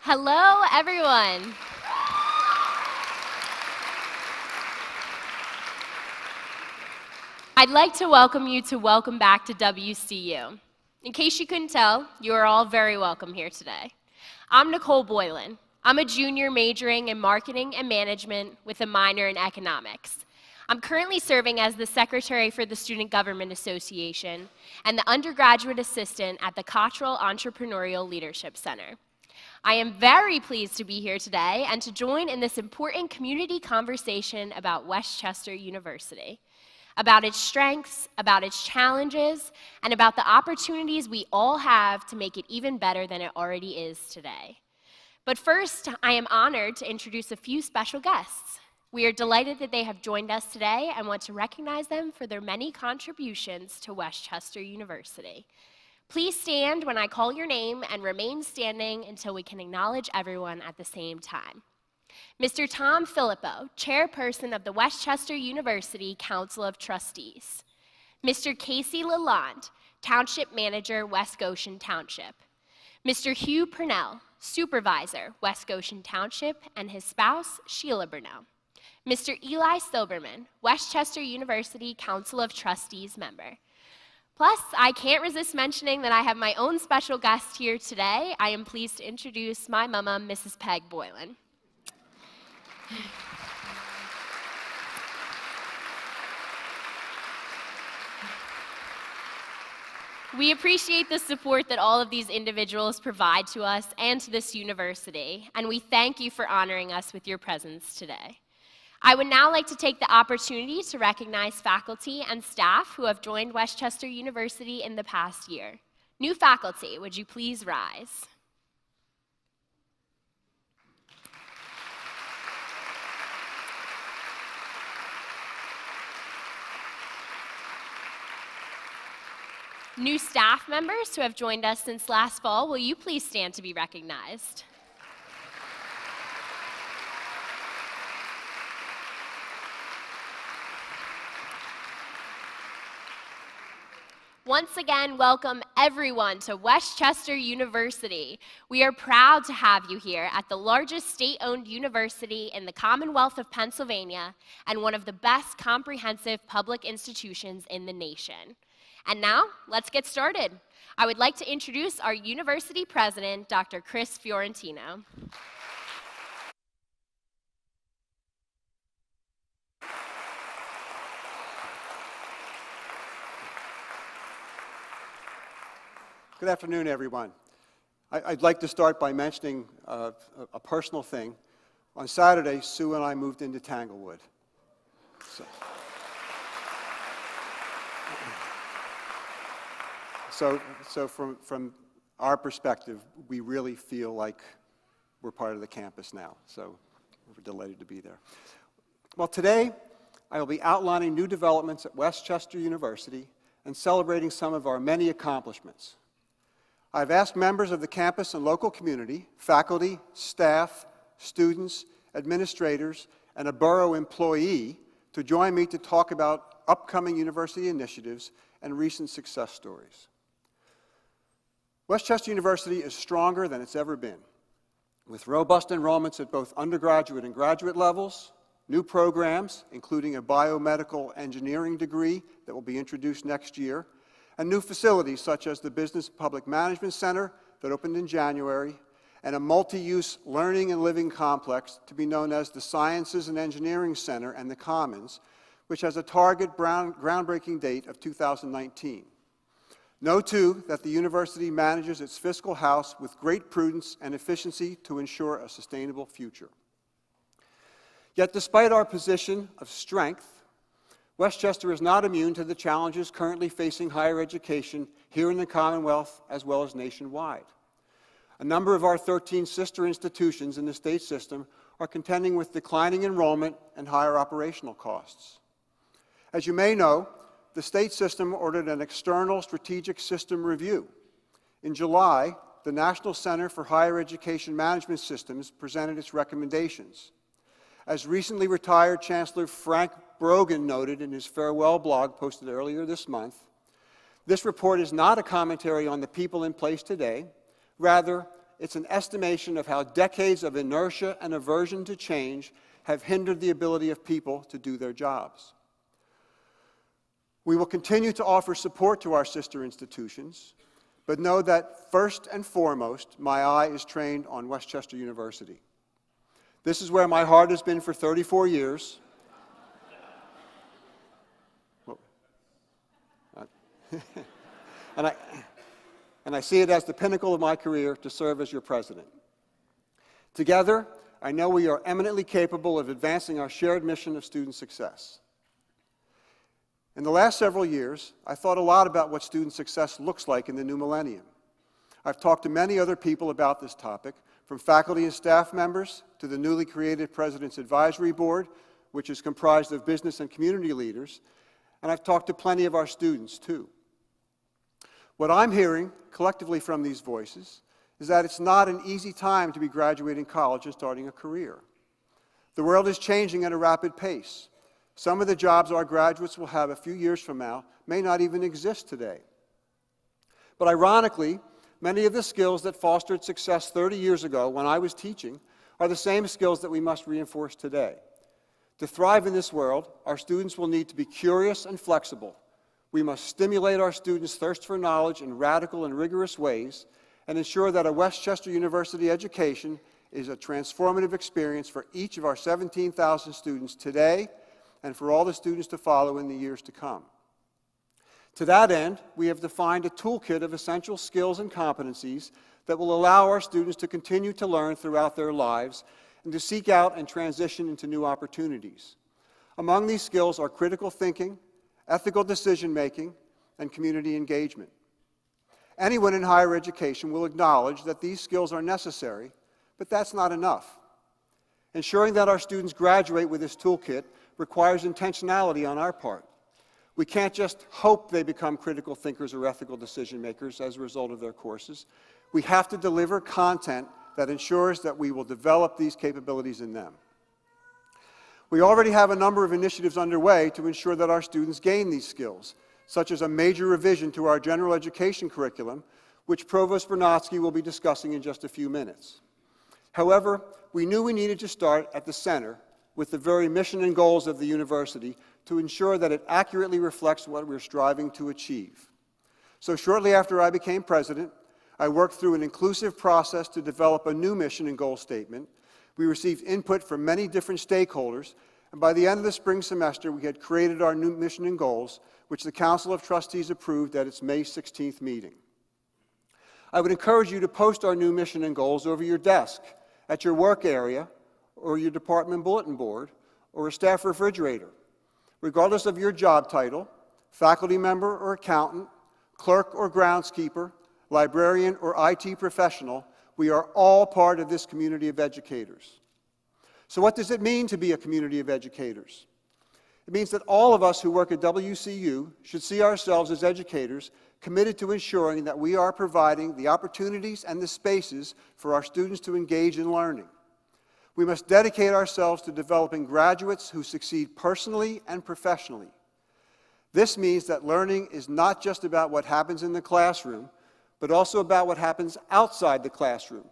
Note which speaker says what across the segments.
Speaker 1: Hello, everyone. I'd like to welcome you to Welcome Back to WCU. In case you couldn't tell, you are all very welcome here today. I'm Nicole Boylan. I'm a junior majoring in marketing and management with a minor in economics. I'm currently serving as the secretary for the Student Government Association and the undergraduate assistant at the Cottrell Entrepreneurial Leadership Center. I am very pleased to be here today and to join in this important community conversation about Westchester University, about its strengths, about its challenges, and about the opportunities we all have to make it even better than it already is today. But first, I am honored to introduce a few special guests. We are delighted that they have joined us today and want to recognize them for their many contributions to Westchester University. Please stand when I call your name and remain standing until we can acknowledge everyone at the same time. Mr. Tom Filippo, Chairperson of the Westchester University Council of Trustees. Mr. Casey Lalonde, Township Manager, West Goshen Township. Mr. Hugh Purnell, Supervisor, West Goshen Township, and his spouse, Sheila Burnell. Mr. Eli Silberman, Westchester University Council of Trustees member. Plus, I can't resist mentioning that I have my own special guest here today. I am pleased to introduce my mama, Mrs. Peg Boylan. We appreciate the support that all of these individuals provide to us and to this university, and we thank you for honoring us with your presence today. I would now like to take the opportunity to recognize faculty and staff who have joined Westchester University in the past year. New faculty, would you please rise? New staff members who have joined us since last fall, will you please stand to be recognized? Once again, welcome everyone to Westchester University. We are proud to have you here at the largest state-owned university in the Commonwealth of Pennsylvania and one of the best comprehensive public institutions in the nation. And now, let's get started. I would like to introduce our university president, Dr. Chris Fiorentino.
Speaker 2: Good afternoon, everyone. I'd like to start by mentioning a personal thing. On Saturday, Sue and I moved into Tanglewood. So from our perspective, we really feel like we're part of the campus now. So we're delighted to be there. Well, today, I will be outlining new developments at Westchester University and celebrating some of our many accomplishments. I've asked members of the campus and local community, faculty, staff, students, administrators, and a borough employee to join me to talk about upcoming university initiatives and recent success stories. Westchester University is stronger than it's ever been, with robust enrollments at both undergraduate and graduate levels, new programs, including a biomedical engineering degree that will be introduced next year, and new facilities such as the Business Public Management Center that opened in January, and a multi-use learning and living complex to be known as the Sciences and Engineering Center and the Commons, which has a target groundbreaking date of 2019. Know, too, that the university manages its fiscal house with great prudence and efficiency to ensure a sustainable future. Yet, despite our position of strength, Westchester is not immune to the challenges currently facing higher education here in the Commonwealth as well as nationwide. A number of our 13 sister institutions in the state system are contending with declining enrollment and higher operational costs. As you may know, the state system ordered an external strategic system review. In July, the National Center for Higher Education Management Systems presented its recommendations. As recently retired Chancellor Frank Brogan noted in his farewell blog posted earlier this month, this report is not a commentary on the people in place today, rather it's an estimation of how decades of inertia and aversion to change have hindered the ability of people to do their jobs. We will continue to offer support to our sister institutions, but know that first and foremost, my eye is trained on Westchester University. This is where my heart has been for 34 years. And I see it as the pinnacle of my career to serve as your president. Together, I know we are eminently capable of advancing our shared mission of student success. In the last several years, I thought a lot about what student success looks like in the new millennium. I've talked to many other people about this topic, from faculty and staff members to the newly created President's Advisory Board, which is comprised of business and community leaders, and I've talked to plenty of our students, too. What I'm hearing collectively from these voices is that it's not an easy time to be graduating college and starting a career. The world is changing at a rapid pace. Some of the jobs our graduates will have a few years from now may not even exist today. But ironically, many of the skills that fostered success 30 years ago when I was teaching are the same skills that we must reinforce today. To thrive in this world, our students will need to be curious and flexible. We must stimulate our students' thirst for knowledge in radical and rigorous ways and ensure that a Westchester University education is a transformative experience for each of our 17,000 students today and for all the students to follow in the years to come. To that end, we have defined a toolkit of essential skills and competencies that will allow our students to continue to learn throughout their lives and to seek out and transition into new opportunities. Among these skills are critical thinking, ethical decision-making, and community engagement. Anyone in higher education will acknowledge that these skills are necessary, but that's not enough. Ensuring that our students graduate with this toolkit requires intentionality on our part. We can't just hope they become critical thinkers or ethical decision makers as a result of their courses. We have to deliver content that ensures that we will develop these capabilities in them. We already have a number of initiatives underway to ensure that our students gain these skills, such as a major revision to our general education curriculum, which Provost Bernotsky will be discussing in just a few minutes. However, we knew we needed to start at the center with the very mission and goals of the university to ensure that it accurately reflects what we're striving to achieve. So shortly after I became president, I worked through an inclusive process to develop a new mission and goal statement. We received input from many different stakeholders, and by the end of the spring semester, we had created our new mission and goals, which the Council of Trustees approved at its May 16th meeting. I would encourage you to post our new mission and goals over your desk, at your work area, or your department bulletin board, or a staff refrigerator. Regardless of your job title, faculty member or accountant, clerk or groundskeeper, librarian or IT professional, we are all part of this community of educators. So what does it mean to be a community of educators? It means that all of us who work at WCU should see ourselves as educators committed to ensuring that we are providing the opportunities and the spaces for our students to engage in learning. We must dedicate ourselves to developing graduates who succeed personally and professionally. This means that learning is not just about what happens in the classroom, but also about what happens outside the classroom,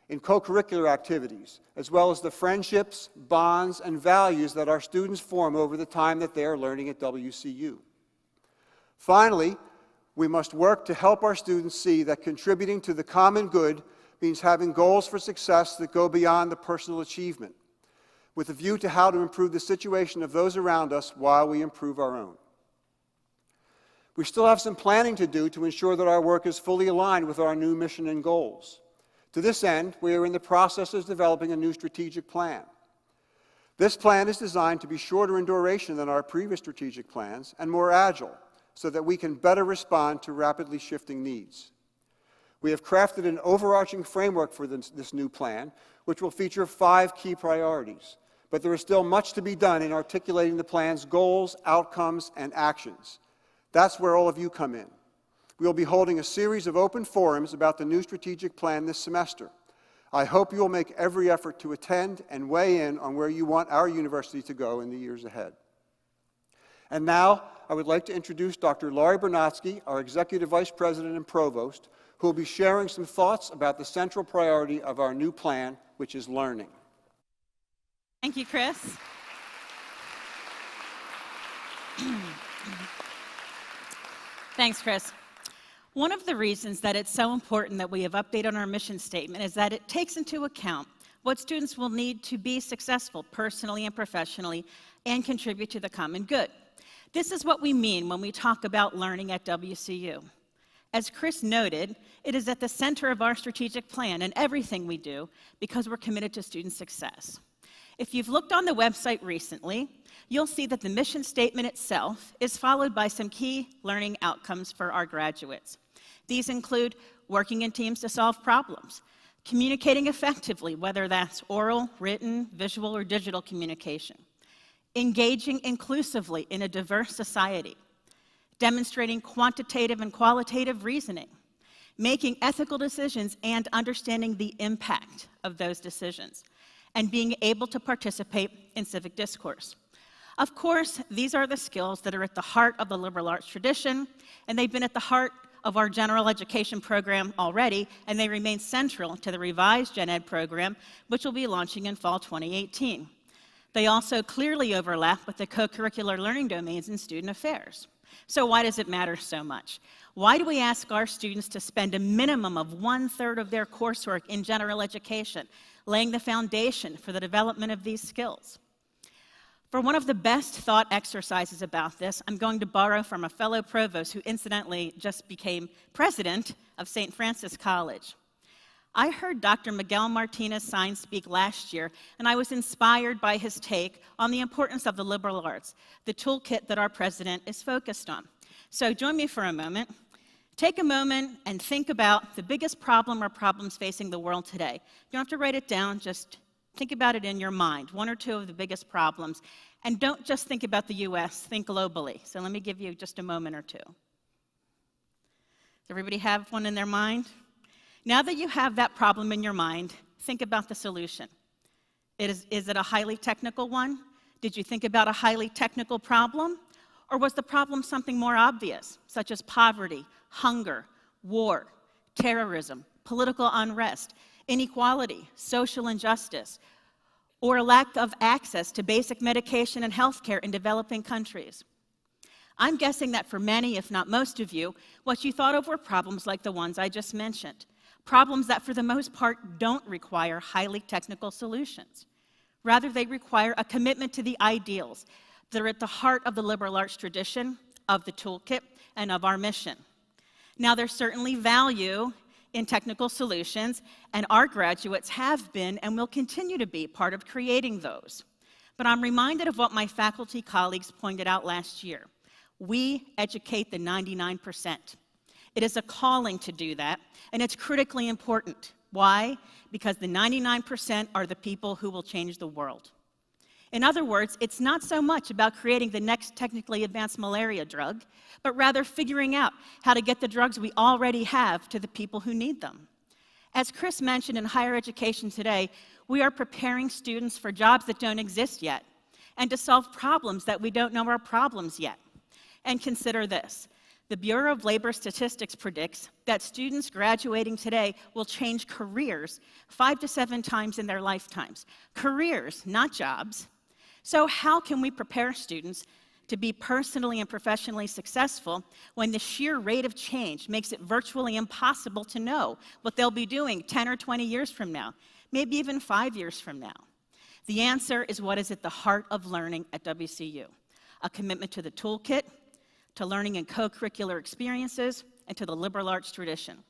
Speaker 2: in co-curricular activities, as well as the friendships, bonds, and values that our students form over the time that they are learning at WCU. Finally, we must work to help our students see that contributing to the common good means having goals for success that go beyond the personal achievement, with a view to how to improve the situation of those around us while we improve our own. We still have some planning to do to ensure that our work is fully aligned with our new mission and goals. To this end, we are in the process of developing a new strategic plan. This plan is designed to be shorter in duration than our previous strategic plans and more agile, so that we can better respond to rapidly shifting needs. We have crafted an overarching framework for this new plan, which will feature 5 key priorities. But there is still much to be done in articulating the plan's goals, outcomes, and actions. That's where all of you come in. We will be holding a series of open forums about the new strategic plan this semester. I hope you will make every effort to attend and weigh in on where you want our university to go in the years ahead. And now, I would like to introduce Dr. Laurie Bernotsky, our Executive Vice President and Provost, who will be sharing some thoughts about the central priority of our new plan, which is learning.
Speaker 3: Thank you, Chris. Thanks, Chris. One of the reasons that it's so important that we have updated our mission statement is that it takes into account what students will need to be successful personally and professionally and contribute to the common good. This is what we mean when we talk about learning at WCU. As Chris noted, it is at the center of our strategic plan and everything we do because we're committed to student success. If you've looked on the website recently, you'll see that the mission statement itself is followed by some key learning outcomes for our graduates. These include working in teams to solve problems, communicating effectively, whether that's oral, written, visual, or digital communication, engaging inclusively in a diverse society, demonstrating quantitative and qualitative reasoning, making ethical decisions and understanding the impact of those decisions, and being able to participate in civic discourse. Of course, these are the skills that are at the heart of the liberal arts tradition, and they've been at the heart of our general education program already, and they remain central to the revised Gen Ed program, which will be launching in fall 2018. They also clearly overlap with the co-curricular learning domains in student affairs. So why does it matter so much? Why do we ask our students to spend a minimum of 1/3 of their coursework in general education, laying the foundation for the development of these skills? For one of the best thought exercises about this, I'm going to borrow from a fellow provost who incidentally just became president of St. Francis College. I heard Dr. Miguel Martinez-Sainz speak last year, and I was inspired by his take on the importance of the liberal arts, the toolkit that our president is focused on. So join me for a moment. Take a moment and think about the biggest problem or problems facing the world today. You don't have to write it down, just think about it in your mind, one or two of the biggest problems. And don't just think about the US, think globally. So let me give you just a moment or two. Does everybody have one in their mind? Now that you have that problem in your mind, think about the solution. Is it a highly technical one? Did you think about a highly technical problem? Or was the problem something more obvious, such as poverty, hunger, war, terrorism, political unrest, inequality, social injustice, or a lack of access to basic medication and healthcare in developing countries? I'm guessing that for many, if not most of you, what you thought of were problems like the ones I just mentioned. Problems that, for the most part, don't require highly technical solutions. Rather, they require a commitment to the ideals that are at the heart of the liberal arts tradition, of the toolkit, and of our mission. Now, there's certainly value in technical solutions, and our graduates have been and will continue to be part of creating those. But I'm reminded of what my faculty colleagues pointed out last year. We educate the 99%. It is a calling to do that, and it's critically important. Why? Because the 99% are the people who will change the world. In other words, it's not so much about creating the next technically advanced malaria drug, but rather figuring out how to get the drugs we already have to the people who need them. As Chris mentioned, in higher education today, we are preparing students for jobs that don't exist yet, and to solve problems that we don't know are problems yet. And consider this. The Bureau of Labor Statistics predicts that students graduating today will change careers 5 to 7 times in their lifetimes. Careers, not jobs. So how can we prepare students to be personally and professionally successful when the sheer rate of change makes it virtually impossible to know what they'll be doing 10 or 20 years from now, maybe even 5 years from now? The answer is what is at the heart of learning at WCU, a commitment to the toolkit, to learning and co-curricular experiences, and to the liberal arts tradition.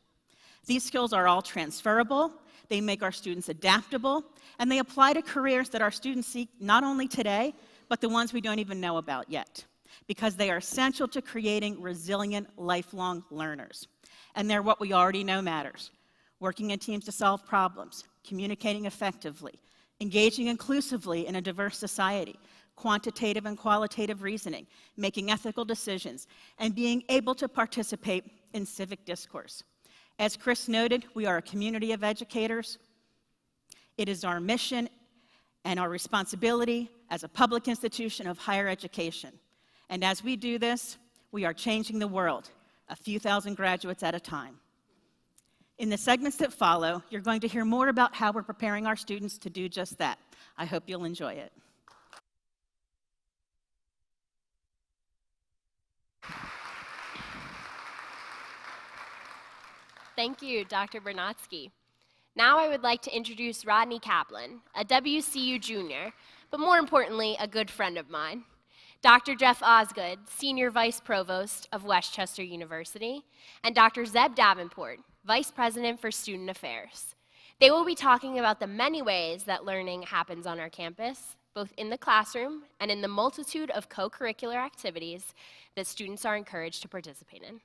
Speaker 3: These skills are all transferable, they make our students adaptable, and they apply to careers that our students seek not only today, but the ones we don't even know about yet, because they are essential to creating resilient, lifelong learners. And they're what we already know matters: working in teams to solve problems, communicating effectively, engaging inclusively in a diverse society, quantitative and qualitative reasoning, making ethical decisions, and being able to participate in civic discourse. As Chris noted, we are a community of educators. It is our mission and our responsibility as a public institution of higher education. And as we do this, we are changing the world, a few thousand graduates at a time. In the segments that follow, you're going to hear more about how we're preparing our students to do just that. I hope you'll enjoy it.
Speaker 1: Thank you, Dr. Bernatsky. Now I would like to introduce Rodney Kaplan, a WCU junior, but more importantly, a good friend of mine. Dr. Jeff Osgood, Senior Vice Provost of Westchester University, and Dr. Zeb Davenport, Vice President for Student Affairs. They will be talking about the many ways that learning happens on our campus, both in the classroom and in the multitude of co-curricular activities that students are encouraged to participate in.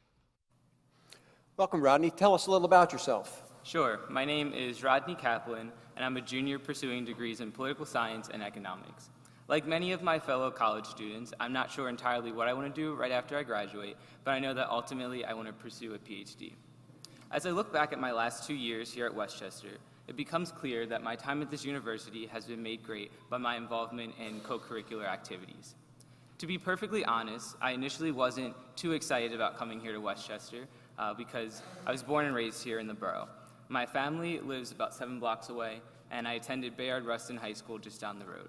Speaker 2: Welcome, Rodney. Tell us a little about yourself.
Speaker 4: Sure. My name is Rodney Kaplan, and I'm a junior pursuing degrees in political science and economics. Like many of my fellow college students, I'm not sure entirely what I want to do right after I graduate, but I know that ultimately I want to pursue a PhD. As I look back at my last 2 years here at Westchester, it becomes clear that my time at this university has been made great by my involvement in co-curricular activities. To be perfectly honest, I initially wasn't too excited about coming here to Westchester because I was born and raised here in the borough. My family lives about 7 blocks away, and I attended Bayard Rustin High School just down the road.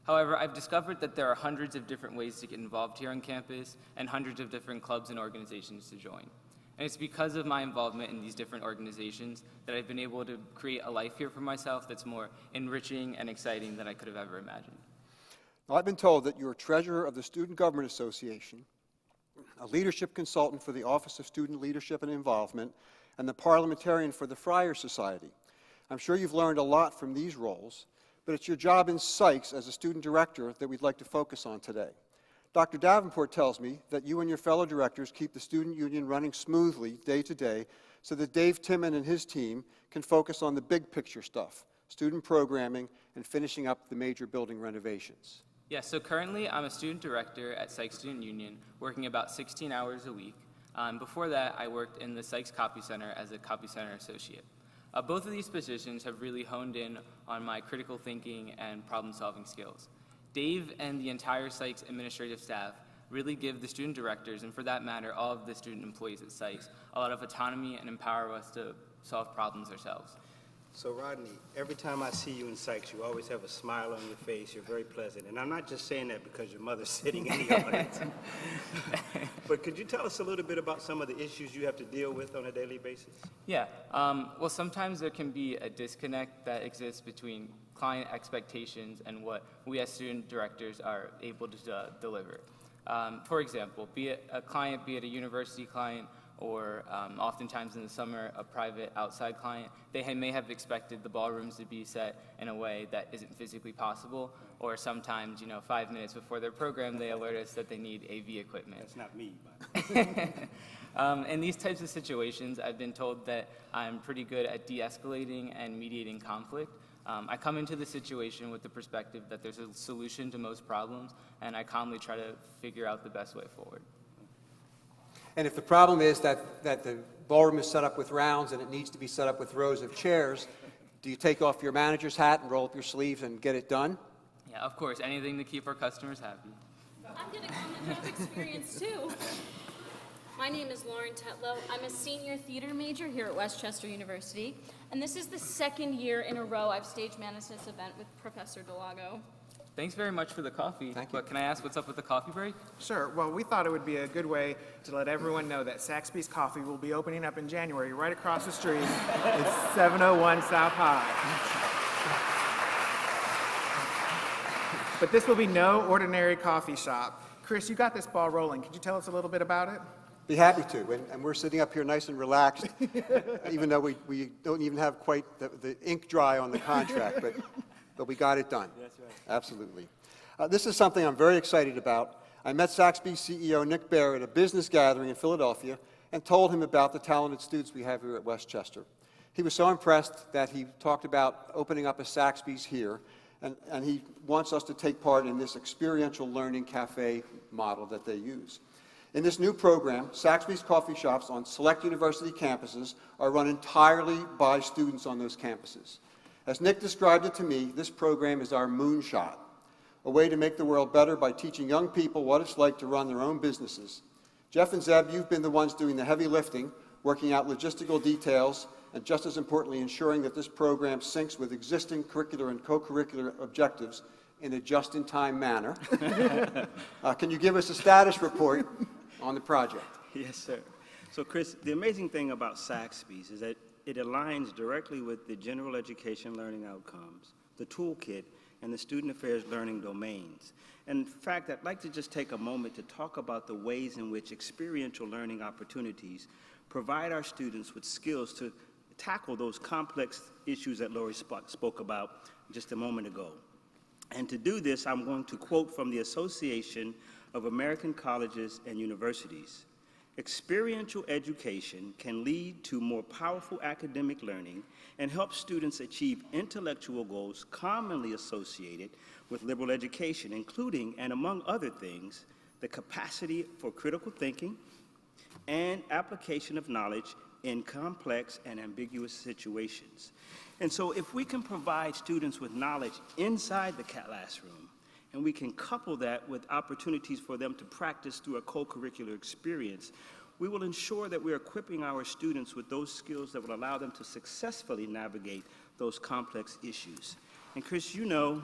Speaker 4: However, I've discovered that there are hundreds of different ways to get involved here on campus and hundreds of different clubs and organizations to join. And it's because of my involvement in these different organizations that I've been able to create a life here for myself that's more enriching and exciting than I could have ever imagined.
Speaker 2: Well, I've been told that you're treasurer of the Student Government Association, a leadership consultant for the Office of Student Leadership and Involvement, and the parliamentarian for the Friars Society. I'm sure you've learned a lot from these roles, but it's your job in Sykes as a student director that we'd like to focus on today. Dr. Davenport tells me that you and your fellow directors keep the student union running smoothly day to day so that Dave Timman and his team can focus on the big picture stuff, student programming, and finishing up the major building renovations.
Speaker 4: Yeah, so currently I'm a student director at Sykes Student Union, working about 16 hours a week. Before that, I worked in the Sykes Copy Center as a Copy Center associate. Both of these positions have really honed in on my critical thinking and problem-solving skills. Dave and the entire Sykes administrative staff really give the student directors, and for that matter, all of the student employees at Sykes, a lot of autonomy and empower us to solve problems ourselves.
Speaker 5: So Rodney, every time I see you in Sykes, you always have a smile on your face. You're very pleasant. And I'm not just saying that because your mother's sitting in the audience. But could you tell us a little bit about some of the issues you have to deal with on a daily basis?
Speaker 4: Yeah, well, sometimes there can be a disconnect that exists between client expectations and what we as student directors are able to deliver. For example, be it a client, be it a university client, or oftentimes in the summer, a private outside client, they may have expected the ballrooms to be set in a way that isn't physically possible, or sometimes, 5 minutes before their program, they alert us that they need AV equipment.
Speaker 5: That's not me, but
Speaker 4: In these types of situations, I've been told that I'm pretty good at de-escalating and mediating conflict. I come into the situation with the perspective that there's a solution to most problems, and I calmly try to figure out the best way forward.
Speaker 2: And if the problem is that the ballroom is set up with rounds and it needs to be set up with rows of chairs, do you take off your manager's hat and roll up your sleeves and get it done?
Speaker 4: Yeah, of course, anything to keep our customers happy.
Speaker 6: I'm getting on the job experience too. My name is Lauren Tetlow. I'm a senior theater major here at Westchester University, and this is the second year in a row I've stage managed this event with Professor Delago.
Speaker 4: Thanks very much for the coffee.
Speaker 2: Thank you.
Speaker 4: But can I ask what's up with the coffee break?
Speaker 7: Sure. Well, we thought it would be a good way to let everyone know that Saxby's Coffee will be opening up in January right across the street. It's 701 South High. But this will be no ordinary coffee shop. Chris, you got this ball rolling. Could you tell us a little bit about it?
Speaker 2: Be happy to. And we're sitting up here nice and relaxed, even though we don't even have quite the ink dry on the contract, but we got it done.
Speaker 5: That's right.
Speaker 2: Absolutely. This is something I'm very excited about. I met Saxby's CEO, Nick Bear, at a business gathering in Philadelphia and told him about the talented students we have here at Westchester. He was so impressed that he talked about opening up a Saxby's here, and he wants us to take part in this experiential learning cafe model that they use. In this new program, Saxby's coffee shops on select university campuses are run entirely by students on those campuses. As Nick described it to me, this program is our moonshot, a way to make the world better by teaching young people what it's like to run their own businesses. Jeff and Zeb, you've been the ones doing the heavy lifting, working out logistical details, and just as importantly, ensuring that this program syncs with existing curricular and co-curricular objectives in a just-in-time manner. Can you give us a status report on the project?
Speaker 5: Yes, sir. So, Chris, the amazing thing about Saxby's is that it aligns directly with the general education learning outcomes, the toolkit, and the student affairs learning domains. In fact, I'd like to just take a moment to talk about the ways in which experiential learning opportunities provide our students with skills to tackle those complex issues that Lori spoke about just a moment ago. And to do this, I'm going to quote from the Association of American Colleges and Universities. Experiential education can lead to more powerful academic learning and help students achieve intellectual goals commonly associated with liberal education, including, and among other things, the capacity for critical thinking and application of knowledge in complex and ambiguous situations. And so if we can provide students with knowledge inside the classroom, and we can couple that with opportunities for them to practice through a co-curricular experience, we will ensure that we're equipping our students with those skills that will allow them to successfully navigate those complex issues. And Chris, you know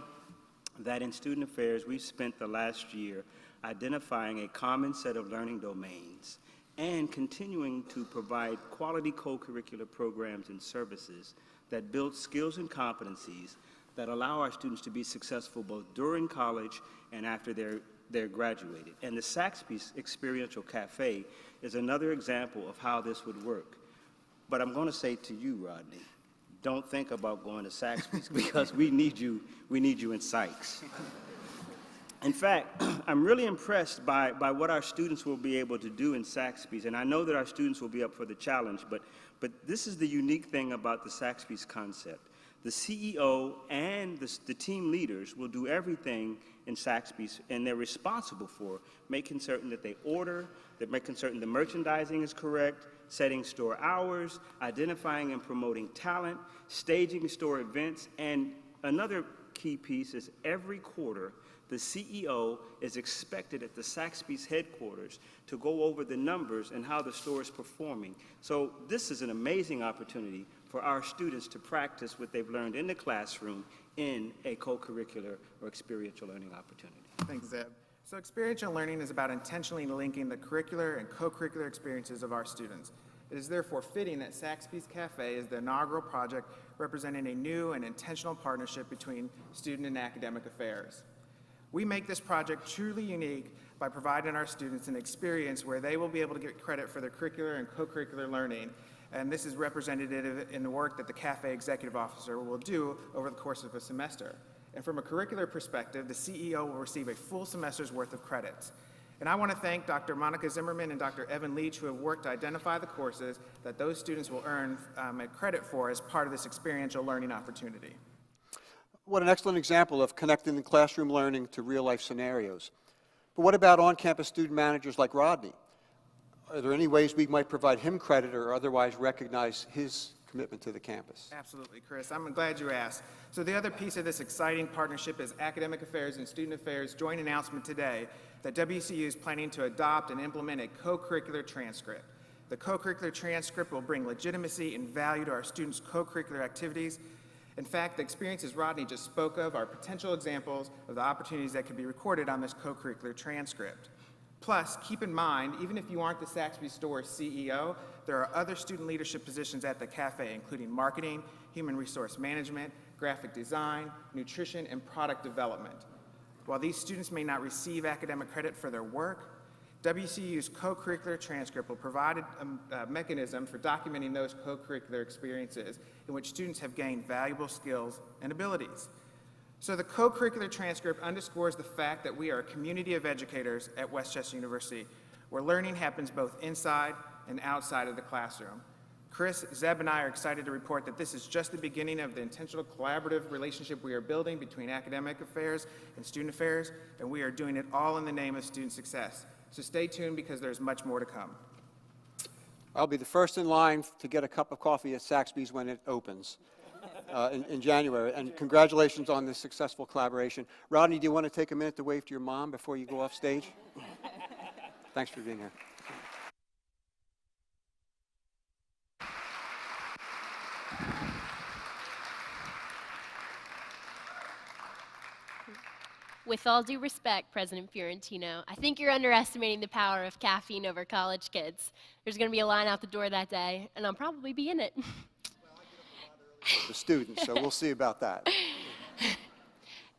Speaker 5: that in student affairs, we've spent the last year identifying a common set of learning domains and continuing to provide quality co-curricular programs and services that build skills and competencies that allow our students to be successful both during college and after they're graduated. And the Saxby's Experiential Cafe is another example of how this would work. But I'm going to say to you, Rodney, don't think about going to Saxby's because we need you in Sykes. In fact, I'm really impressed by what our students will be able to do in Saxby's, and I know that our students will be up for the challenge, but this is the unique thing about the Saxby's concept. The CEO and the team leaders will do everything in Saxby's, and they're responsible for making certain that they order, they're making certain the merchandising is correct, setting store hours, identifying and promoting talent, staging store events, and another key piece is every quarter, the CEO is expected at the Saxby's headquarters to go over the numbers and how the store is performing. So this is an amazing opportunity for our students to practice what they've learned in the classroom in a co-curricular or experiential learning opportunity.
Speaker 7: Thanks, Zeb. So experiential learning is about intentionally linking the curricular and co-curricular experiences of our students. It is therefore fitting that Saxby's Cafe is the inaugural project representing a new and intentional partnership between student and academic affairs. We make this project truly unique by providing our students an experience where they will be able to get credit for their curricular and co-curricular learning, and this is representative in the work that the Cafe Executive Officer will do over the course of a semester. And from a curricular perspective, the CEO will receive a full semester's worth of credits. And I want to thank Dr. Monica Zimmerman and Dr. Evan Leach, who have worked to identify the courses that those students will earn credit for as part of this experiential learning opportunity.
Speaker 2: What an excellent example of connecting the classroom learning to real-life scenarios. But what about on-campus student managers like Rodney? Are there any ways we might provide him credit or otherwise recognize his commitment to the campus?
Speaker 7: Absolutely, Chris. I'm glad you asked. So the other piece of this exciting partnership is Academic Affairs and Student Affairs' joint announcement today that WCU is planning to adopt and implement a co-curricular transcript. The co-curricular transcript will bring legitimacy and value to our students' co-curricular activities. In fact, the experiences Rodney just spoke of are potential examples of the opportunities that could be recorded on this co-curricular transcript. Plus, keep in mind, even if you aren't the Saxby Store CEO, there are other student leadership positions at the cafe, including marketing, human resource management, graphic design, nutrition, and product development. While these students may not receive academic credit for their work, WCU's co-curricular transcript will provide a mechanism for documenting those co-curricular experiences in which students have gained valuable skills and abilities. So the co-curricular transcript underscores the fact that we are a community of educators at West Chester University, where learning happens both inside and outside of the classroom. Chris, Zeb, and I are excited to report that this is just the beginning of the intentional collaborative relationship we are building between academic affairs and student affairs, and we are doing it all in the name of student success. So stay tuned because there's much more to come.
Speaker 2: I'll be the first in line to get a cup of coffee at Saxby's when it opens in January. And congratulations on this successful collaboration. Rodney, do you want to take a minute to wave to your mom before you go off stage? Thanks for being here.
Speaker 1: With all due respect, President Fiorentino, I think you're underestimating the power of caffeine over college kids. There's going to be a line out the door that day, and I'll probably be in it.
Speaker 2: The students, so we'll see about that.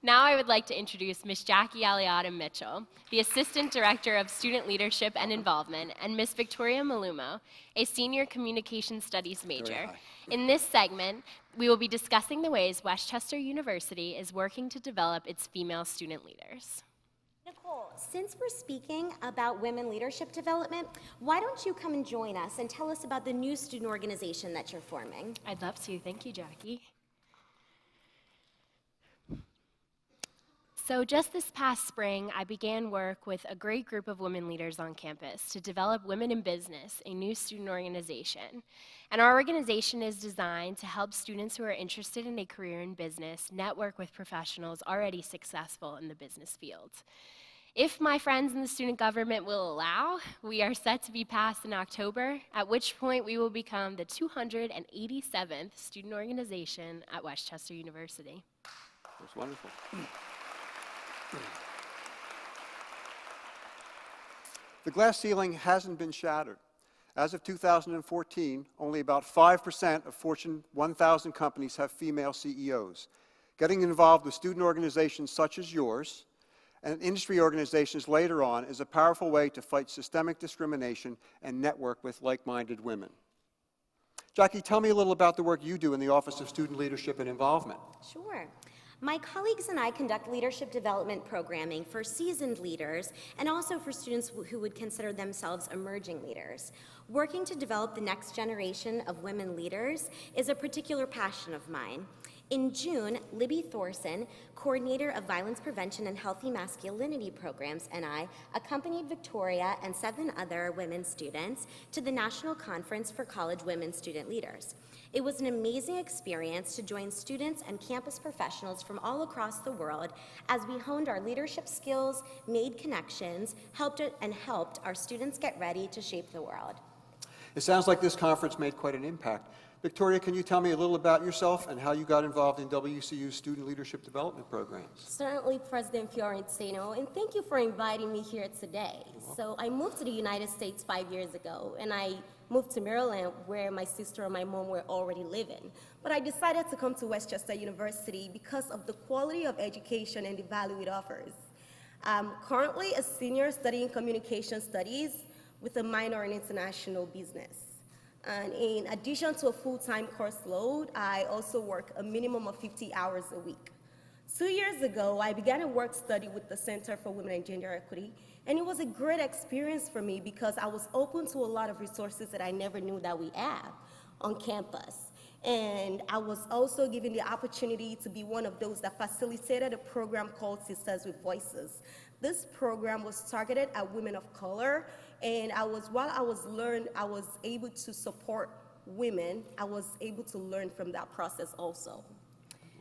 Speaker 1: Now I would like to introduce Ms. Jackie Aliada Mitchell, the Assistant Director of Student Leadership and Involvement, and Ms. Victoria Malumo, a Senior Communication Studies major. In this segment, we will be discussing the ways Westchester University is working to develop its female student leaders.
Speaker 8: Nicole, since we're speaking about women leadership development, why don't you come and join us and tell us about the new student organization that you're forming?
Speaker 1: I'd love to. Thank you, Jackie. So just this past spring, I began work with a great group of women leaders on campus to develop Women in Business, a new student organization. And our organization is designed to help students who are interested in a career in business network with professionals already successful in the business field. If my friends in the student government will allow, we are set to be passed in October, at which point we will become the 287th student organization at Westchester University.
Speaker 2: That's wonderful. The glass ceiling hasn't been shattered. As of 2014, only about 5% of Fortune 1000 companies have female CEOs. Getting involved with student organizations such as yours and industry organizations later on is a powerful way to fight systemic discrimination and network with like-minded women. Jackie, tell me a little about the work you do in the Office of Student Leadership and Involvement.
Speaker 8: Sure. My colleagues and I conduct leadership development programming for seasoned leaders and also for students who would consider themselves emerging leaders. Working to develop the next generation of women leaders is a particular passion of mine. In June, Libby Thorson, coordinator of violence prevention and healthy masculinity programs, and I accompanied Victoria and 7 other women students to the National Conference for College Women Student Leaders. It was an amazing experience to join students and campus professionals from all across the world as we honed our leadership skills, made connections, helped our students get ready to shape the world.
Speaker 2: It sounds like this conference made quite an impact. Victoria, can you tell me a little about yourself and how you got involved in WCU's student leadership development programs?
Speaker 9: Certainly, President Fiorentino, and thank you for inviting me here today. So I moved to the United States 5 years ago, and I moved to Maryland where my sister and my mom were already living. But I decided to come to Westchester University because of the quality of education and the value it offers. I'm currently a senior studying communication studies with a minor in international business. And in addition to a full-time course load, I also work a minimum of 50 hours a week. 2 years ago, I began a work study with the Center for Women and Gender Equity, and it was a great experience for me because I was open to a lot of resources that I never knew that we have on campus. And I was also given the opportunity to be one of those that facilitated a program called Sisters with Voices. This program was targeted at women of color, and while I was able to support women, I was able to learn from that process also.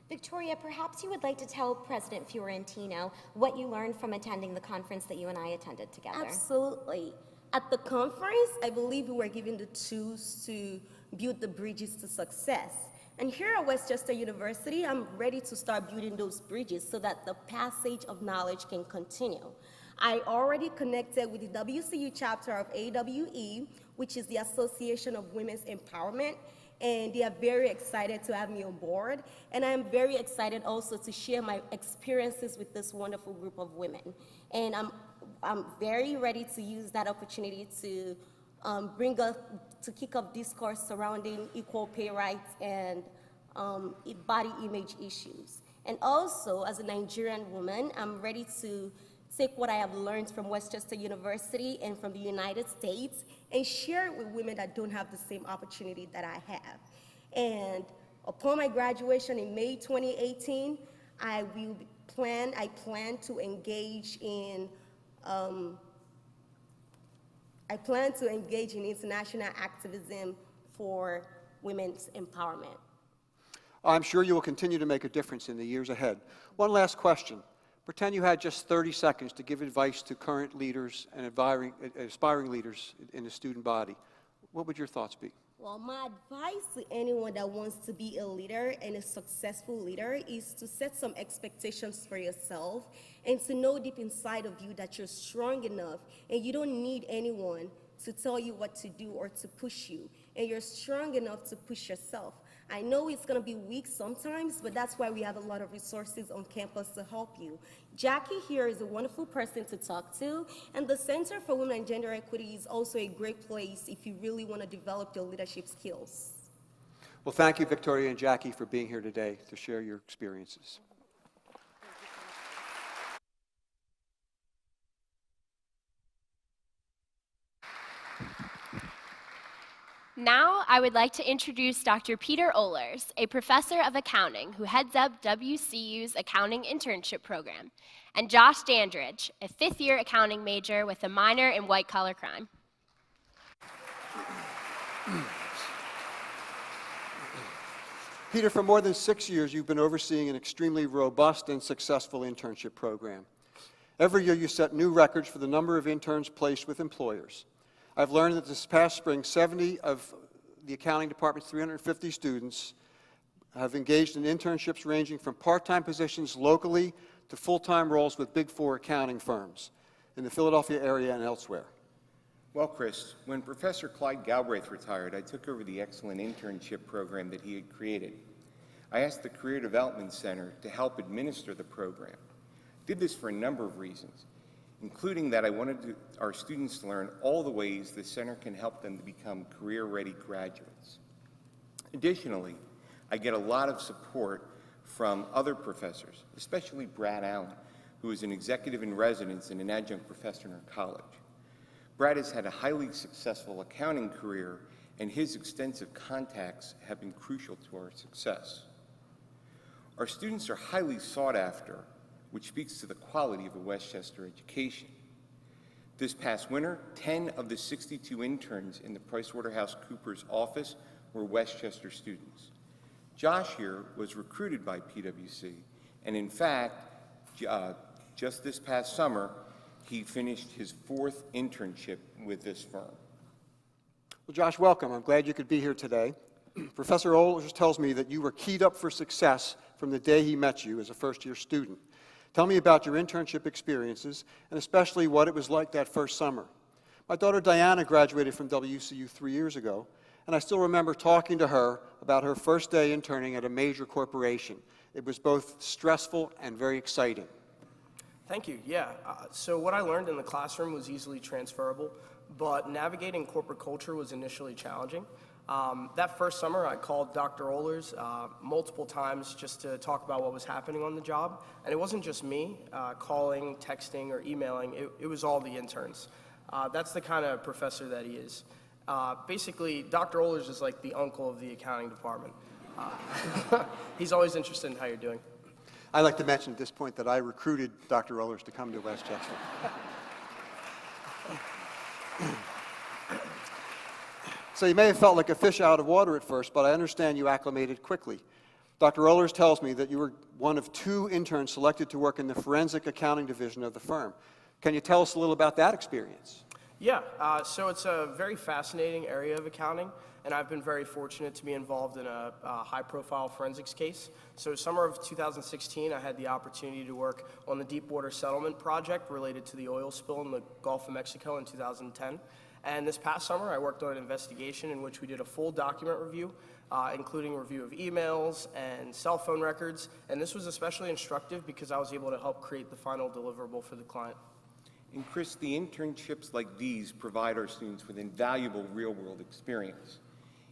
Speaker 8: Victoria, perhaps you would like to tell President Fiorentino what you learned from attending the conference that you and I attended together.
Speaker 9: Absolutely. At the conference, I believe we were given the tools to build the bridges to success. And here at Westchester University, I'm ready to start building those bridges so that the passage of knowledge can continue. I already connected with the WCU chapter of AWE, which is the Association of Women's Empowerment, and they are very excited to have me on board. And I'm very excited also to share my experiences with this wonderful group of women. And I'm very ready to use that opportunity to kick off discourse surrounding equal pay rights and body image issues. And also, as a Nigerian woman, I'm ready to take what I have learned from Westchester University and from the United States and share it with women that don't have the same opportunity that I have. And upon my graduation in May 2018, I plan to engage in international activism for women's empowerment.
Speaker 2: I'm sure you will continue to make a difference in the years ahead. One last question. Pretend you had just 30 seconds to give advice to current leaders and aspiring leaders in the student body. What would your thoughts be?
Speaker 9: Well, my advice to anyone that wants to be a leader and a successful leader is to set some expectations for yourself and to know deep inside of you that you're strong enough and you don't need anyone to tell you what to do or to push you. And you're strong enough to push yourself. I know it's going to be weak sometimes, but that's why we have a lot of resources on campus to help you. Jackie here is a wonderful person to talk to, and the Center for Women and Gender Equity is also a great place if you really want to develop your leadership skills.
Speaker 2: Well, thank you, Victoria and Jackie, for being here today to share your experiences.
Speaker 1: Now, I would like to introduce Dr. Peter Ohlers, a professor of accounting who heads up WCU's accounting internship program, and Josh Dandridge, a fifth-year accounting major with a minor in white-collar crime.
Speaker 2: Peter, for more than 6 years, you've been overseeing an extremely robust and successful internship program. Every year, you set new records for the number of interns placed with employers. I've learned that this past spring, 70 of the accounting department's 350 students have engaged in internships ranging from part-time positions locally to full-time roles with Big Four accounting firms in the Philadelphia area and elsewhere.
Speaker 10: Well, Chris, when Professor Clyde Galbraith retired, I took over the excellent internship program that he had created. I asked the Career Development Center to help administer the program. I did this for a number of reasons, including that I wanted our students to learn all the ways the center can help them to become career-ready graduates. Additionally, I get a lot of support from other professors, especially Brad Allen, who is an executive in residence and an adjunct professor in our college. Brad has had a highly successful accounting career, and his extensive contacts have been crucial to our success. Our students are highly sought after, which speaks to the quality of a Westchester education. This past winter, 10 of the 62 interns in the PricewaterhouseCoopers office were Westchester students. Josh here was recruited by PwC, and in fact, just this past summer, he finished his 4th internship with this firm.
Speaker 2: Well, Josh, welcome. I'm glad you could be here today. Professor Ohlers tells me that you were keyed up for success from the day he met you as a first-year student. Tell me about your internship experiences, and especially what it was like that first summer. My daughter Diana graduated from WCU 3 years ago, and I still remember talking to her about her first day interning at a major corporation. It was both stressful and very exciting.
Speaker 11: Thank you. Yeah. So what I learned in the classroom was easily transferable, but navigating corporate culture was initially challenging. That first summer, I called Dr. Ohlers multiple times just to talk about what was happening on the job. And it wasn't just me calling, texting, or emailing. It was all the interns. That's the kind of professor that he is. Basically, Dr. Ohlers is like the uncle of the accounting department. He's always interested in how you're doing.
Speaker 2: I'd like to mention at this point that I recruited Dr. Ohlers to come to Westchester. So you may have felt like a fish out of water at first, but I understand you acclimated quickly. Dr. Ohlers tells me that you were one of 2 interns selected to work in the forensic accounting division of the firm. Can you tell us a little about that experience?
Speaker 11: Yeah, so it's a very fascinating area of accounting, and I've been very fortunate to be involved in a high-profile forensics case. So summer of 2016, I had the opportunity to work on the Deepwater Settlement project related to the oil spill in the Gulf of Mexico in 2010. And this past summer, I worked on an investigation in which we did a full document review, including a review of emails and cell phone records. And this was especially instructive because I was able to help create the final deliverable for the client.
Speaker 10: And Chris, the internships like these provide our students with invaluable real-world experience.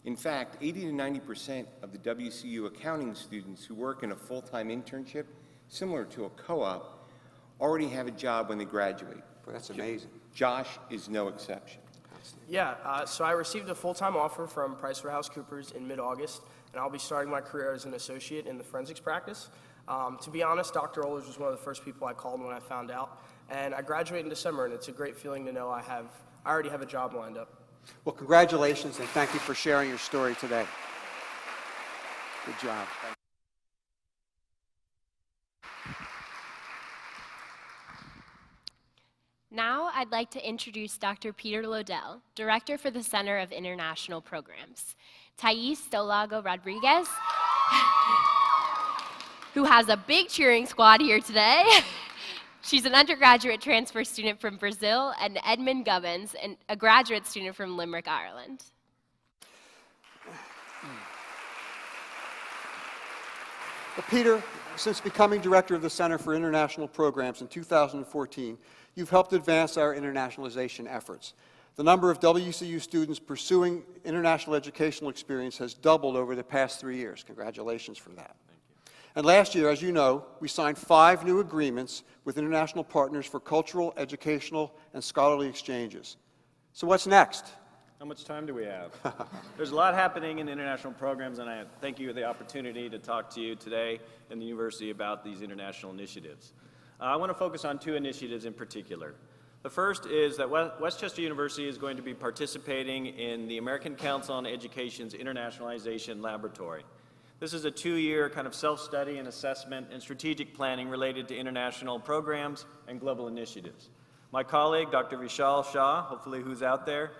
Speaker 10: In fact, 80 to 90% of the WCU accounting students who work in a full-time internship, similar to a co-op, already have a job when they graduate.
Speaker 2: Boy, that's amazing.
Speaker 10: Josh is no exception.
Speaker 11: Yeah, so I received a full-time offer from PricewaterhouseCoopers in mid-August, and I'll be starting my career as an associate in the forensics practice. To be honest, Dr. Ohlers was one of the first people I called when I found out, and I graduate in December, and it's a great feeling to know I already have a job lined up.
Speaker 2: Well, congratulations, and thank you for sharing your story today. Good job.
Speaker 1: Now, I'd I'd like to introduce Dr. Peter Lodell, Director for the Center of International Programs. Thais Stolago Rodriguez, who has a big cheering squad here today. She's an undergraduate transfer student from Brazil, and Edmund Gubbins, a graduate student from Limerick, Ireland.
Speaker 2: Well, Peter, since becoming director of the Center for International Programs in 2014, you've helped advance our internationalization efforts. The number of WCU students pursuing international educational experience has doubled over the past 3 years. Congratulations for that. And last year, as you know, we signed 5 new agreements with international partners for cultural, educational, and scholarly exchanges. So what's next?
Speaker 12: How much time do we have? There's a lot happening in international programs, and I thank you for the opportunity to talk to you today in the university about these international initiatives. I want to focus on 2 initiatives in particular. The first is that Westchester University is going to be participating in the American Council on Education's Internationalization Laboratory. This is a 2-year kind of self-study and assessment and strategic planning related to international programs and global initiatives. My colleague, Dr. Vishal Shah, hopefully who's out there,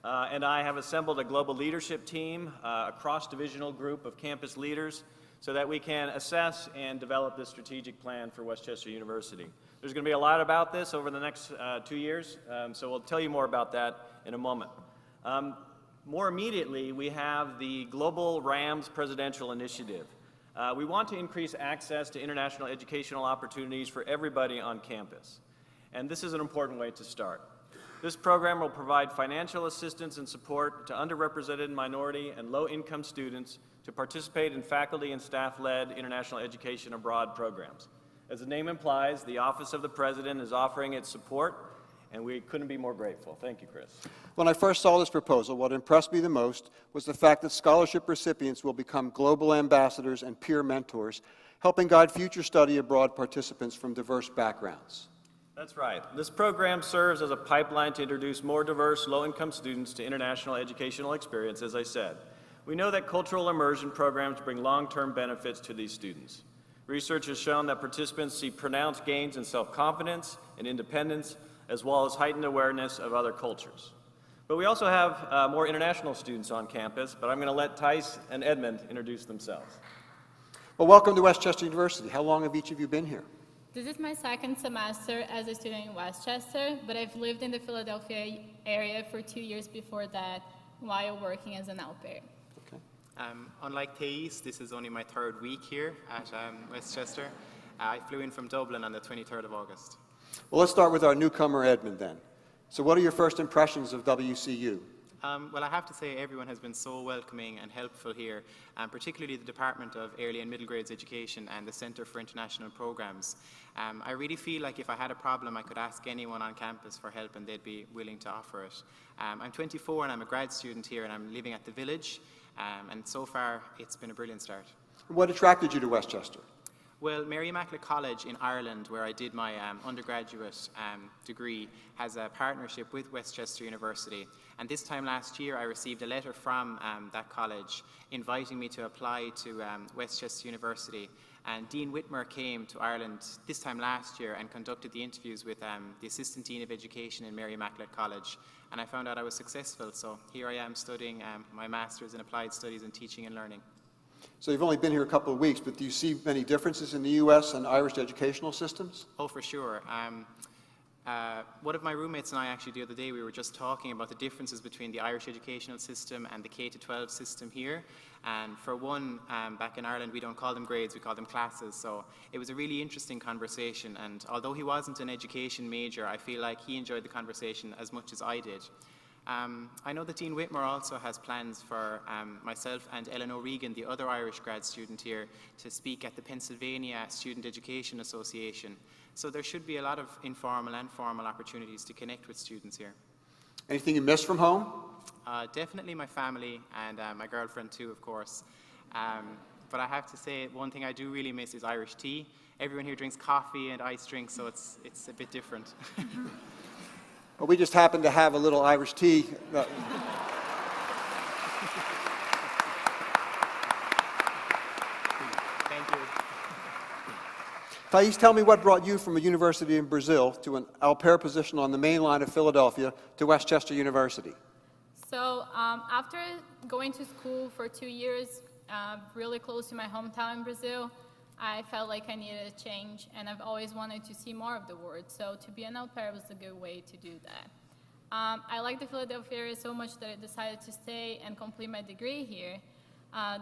Speaker 12: and I have assembled a global leadership team, a cross-divisional group of campus leaders, so that we can assess and develop this strategic plan for Westchester University. There's going to be a lot about this over the next 2 years, so we'll tell you more about that in a moment. More immediately, we have the Global RAMS Presidential Initiative. We want to increase access to international educational opportunities for everybody on campus, and this is an important way to start. This program will provide financial assistance and support to underrepresented minority and low-income students to participate in faculty and staff-led international education abroad programs. As the name implies, the Office of the President is offering its support, and we couldn't be more grateful. Thank you, Chris.
Speaker 2: When I first saw this proposal, what impressed me the most was the fact that scholarship recipients will become global ambassadors and peer mentors, helping guide future study abroad participants from diverse backgrounds.
Speaker 12: That's right. This program serves as a pipeline to introduce more diverse, low-income students to international educational experience, as I said. We know that cultural immersion programs bring long-term benefits to these students. Research has shown that participants see pronounced gains in self-confidence and independence, as well as heightened awareness of other cultures. But we also have more international students on campus, but I'm going to let Thais and Edmund introduce themselves.
Speaker 2: Well, welcome to Westchester University. How long have each of you been here?
Speaker 13: This is my second semester as a student in Westchester, but I've lived in the Philadelphia area for 2 years before that while working as an au pair.
Speaker 2: Okay.
Speaker 14: Unlike Thais, this is only my 3rd week here at Westchester. I flew in from Dublin on the 23rd of August.
Speaker 2: Well, let's start with our newcomer, Edmund, then. So what are your first impressions of WCU?
Speaker 14: Well, I have to say everyone has been so welcoming and helpful here, particularly the Department of Early and Middle Grades Education and the Center for International Programs. I really feel like if I had a problem, I could ask anyone on campus for help and they'd be willing to offer it. I'm 24 and I'm a grad student here and I'm living at the Village, and so far it's been a brilliant start.
Speaker 2: What attracted you to Westchester?
Speaker 14: Well, Mary Immaculate College in Ireland, where I did my undergraduate degree, has a partnership with Westchester University. And this time last year, I received a letter from that college inviting me to apply to Westchester University. And Dean Whitmer came to Ireland this time last year and conducted the interviews with the Assistant Dean of Education in Mary Immaculate College. And I found out I was successful, so here I am studying my Master's in Applied Studies in Teaching and Learning.
Speaker 2: So you've only been here a couple of weeks, but do you see many differences in the U.S. and Irish educational systems?
Speaker 14: Oh, for sure. One of my roommates and I actually the other day, we were just talking about the differences between the Irish educational system and the K-12 system here. And for one, back in Ireland, we don't call them grades, we call them classes. So it was a really interesting conversation. And although he wasn't an education major, I feel like he enjoyed the conversation as much as I did. I know that Dean Whitmer also has plans for myself and Ellen O'Regan, the other Irish grad student here, to speak at the Pennsylvania Student Education Association. So there should be a lot of informal and formal opportunities to connect with students here.
Speaker 2: Anything you miss from home?
Speaker 14: Definitely my family and my girlfriend too, of course. But I have to say, one thing I do really miss is Irish tea. Everyone here drinks coffee and iced drinks, so it's a bit different.
Speaker 2: Well, we just happen to have a little Irish tea.
Speaker 14: Thank you.
Speaker 2: Thais, tell me what brought you from a university in Brazil to an au pair position on the main line of Philadelphia to Westchester University.
Speaker 13: So after going to school for 2 years, really close to my hometown in Brazil, I felt like I needed a change, and I've always wanted to see more of the world. So to be an au pair was a good way to do that. I like the Philadelphia area so much that I decided to stay and complete my degree here.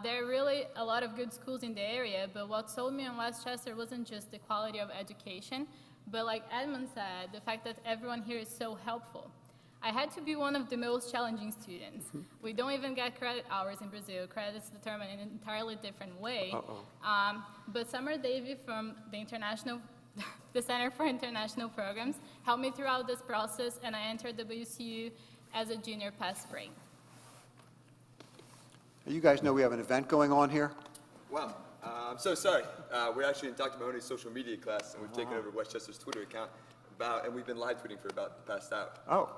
Speaker 13: There are really a lot of good schools in the area, but what sold me on Westchester wasn't just the quality of education, but like Edmund said, the fact that everyone here is so helpful. I had to be one of the most challenging students. We don't even get credit hours in Brazil. Credit is determined in an entirely different way. But Summer Davy from the Center for International Programs helped me throughout this process, and I entered WCU as a junior past spring.
Speaker 2: You guys know we have an event going on here?
Speaker 15: Wow, I'm so sorry. We're actually in Dr. Mahoney's social media class, and we've taken over Westchester's Twitter account, and we've been live tweeting for about the past hour.
Speaker 2: Oh.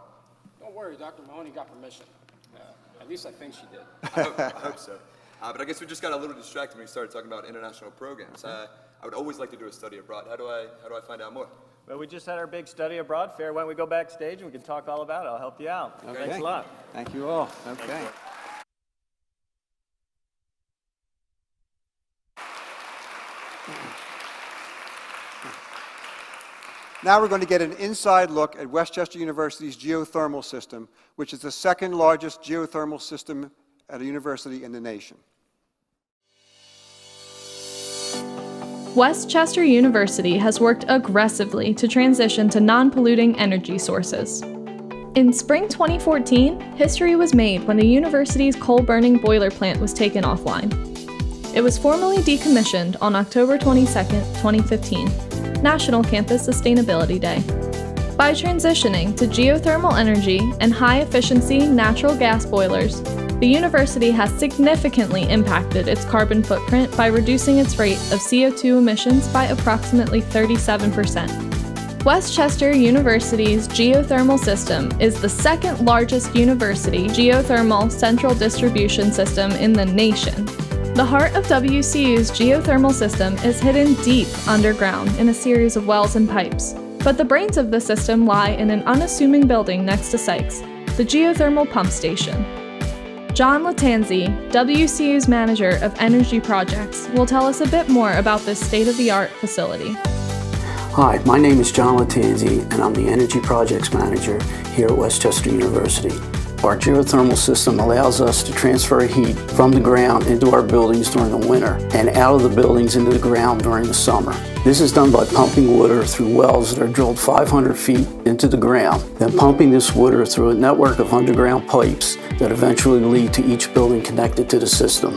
Speaker 16: Don't worry, Dr. Mahoney got permission. At least I think she did.
Speaker 15: I hope so. But I guess we just got a little distracted when we started talking about international programs. I would always like to do a study abroad. How do I find out more?
Speaker 12: Well, we just had our big study abroad fair. Why don't we go backstage and we can talk all about it? I'll help you out.
Speaker 2: Okay.
Speaker 12: Thanks a lot.
Speaker 2: Thank you all. Okay. Now we're going to get an inside look at Westchester University's geothermal system, which is the second largest geothermal system at a university in the nation.
Speaker 17: Westchester University has worked aggressively to transition to non-polluting energy sources. In spring 2014, history was made when the university's coal-burning boiler plant was taken offline. It was formally decommissioned on October 22, 2015, National Campus Sustainability Day. By transitioning to geothermal energy and high-efficiency natural gas boilers, the university has significantly impacted its carbon footprint by reducing its rate of CO2 emissions by approximately 37%. Westchester University's geothermal system is the second largest university geothermal central distribution system in the nation. The heart of WCU's geothermal system is hidden deep underground in a series of wells and pipes, but the brains of the system lie in an unassuming building next to Sykes, the geothermal pump station. John Latanzi, WCU's Manager of Energy Projects, will tell us a bit more about this state-of-the-art facility.
Speaker 18: Hi, my name is John Latanzi, and I'm the Energy Projects Manager here at Westchester University. Our geothermal system allows us to transfer heat from the ground into our buildings during the winter and out of the buildings into the ground during the summer. This is done by pumping water through wells that are drilled 500 feet into the ground, then pumping this water through a network of underground pipes that eventually lead to each building connected to the system.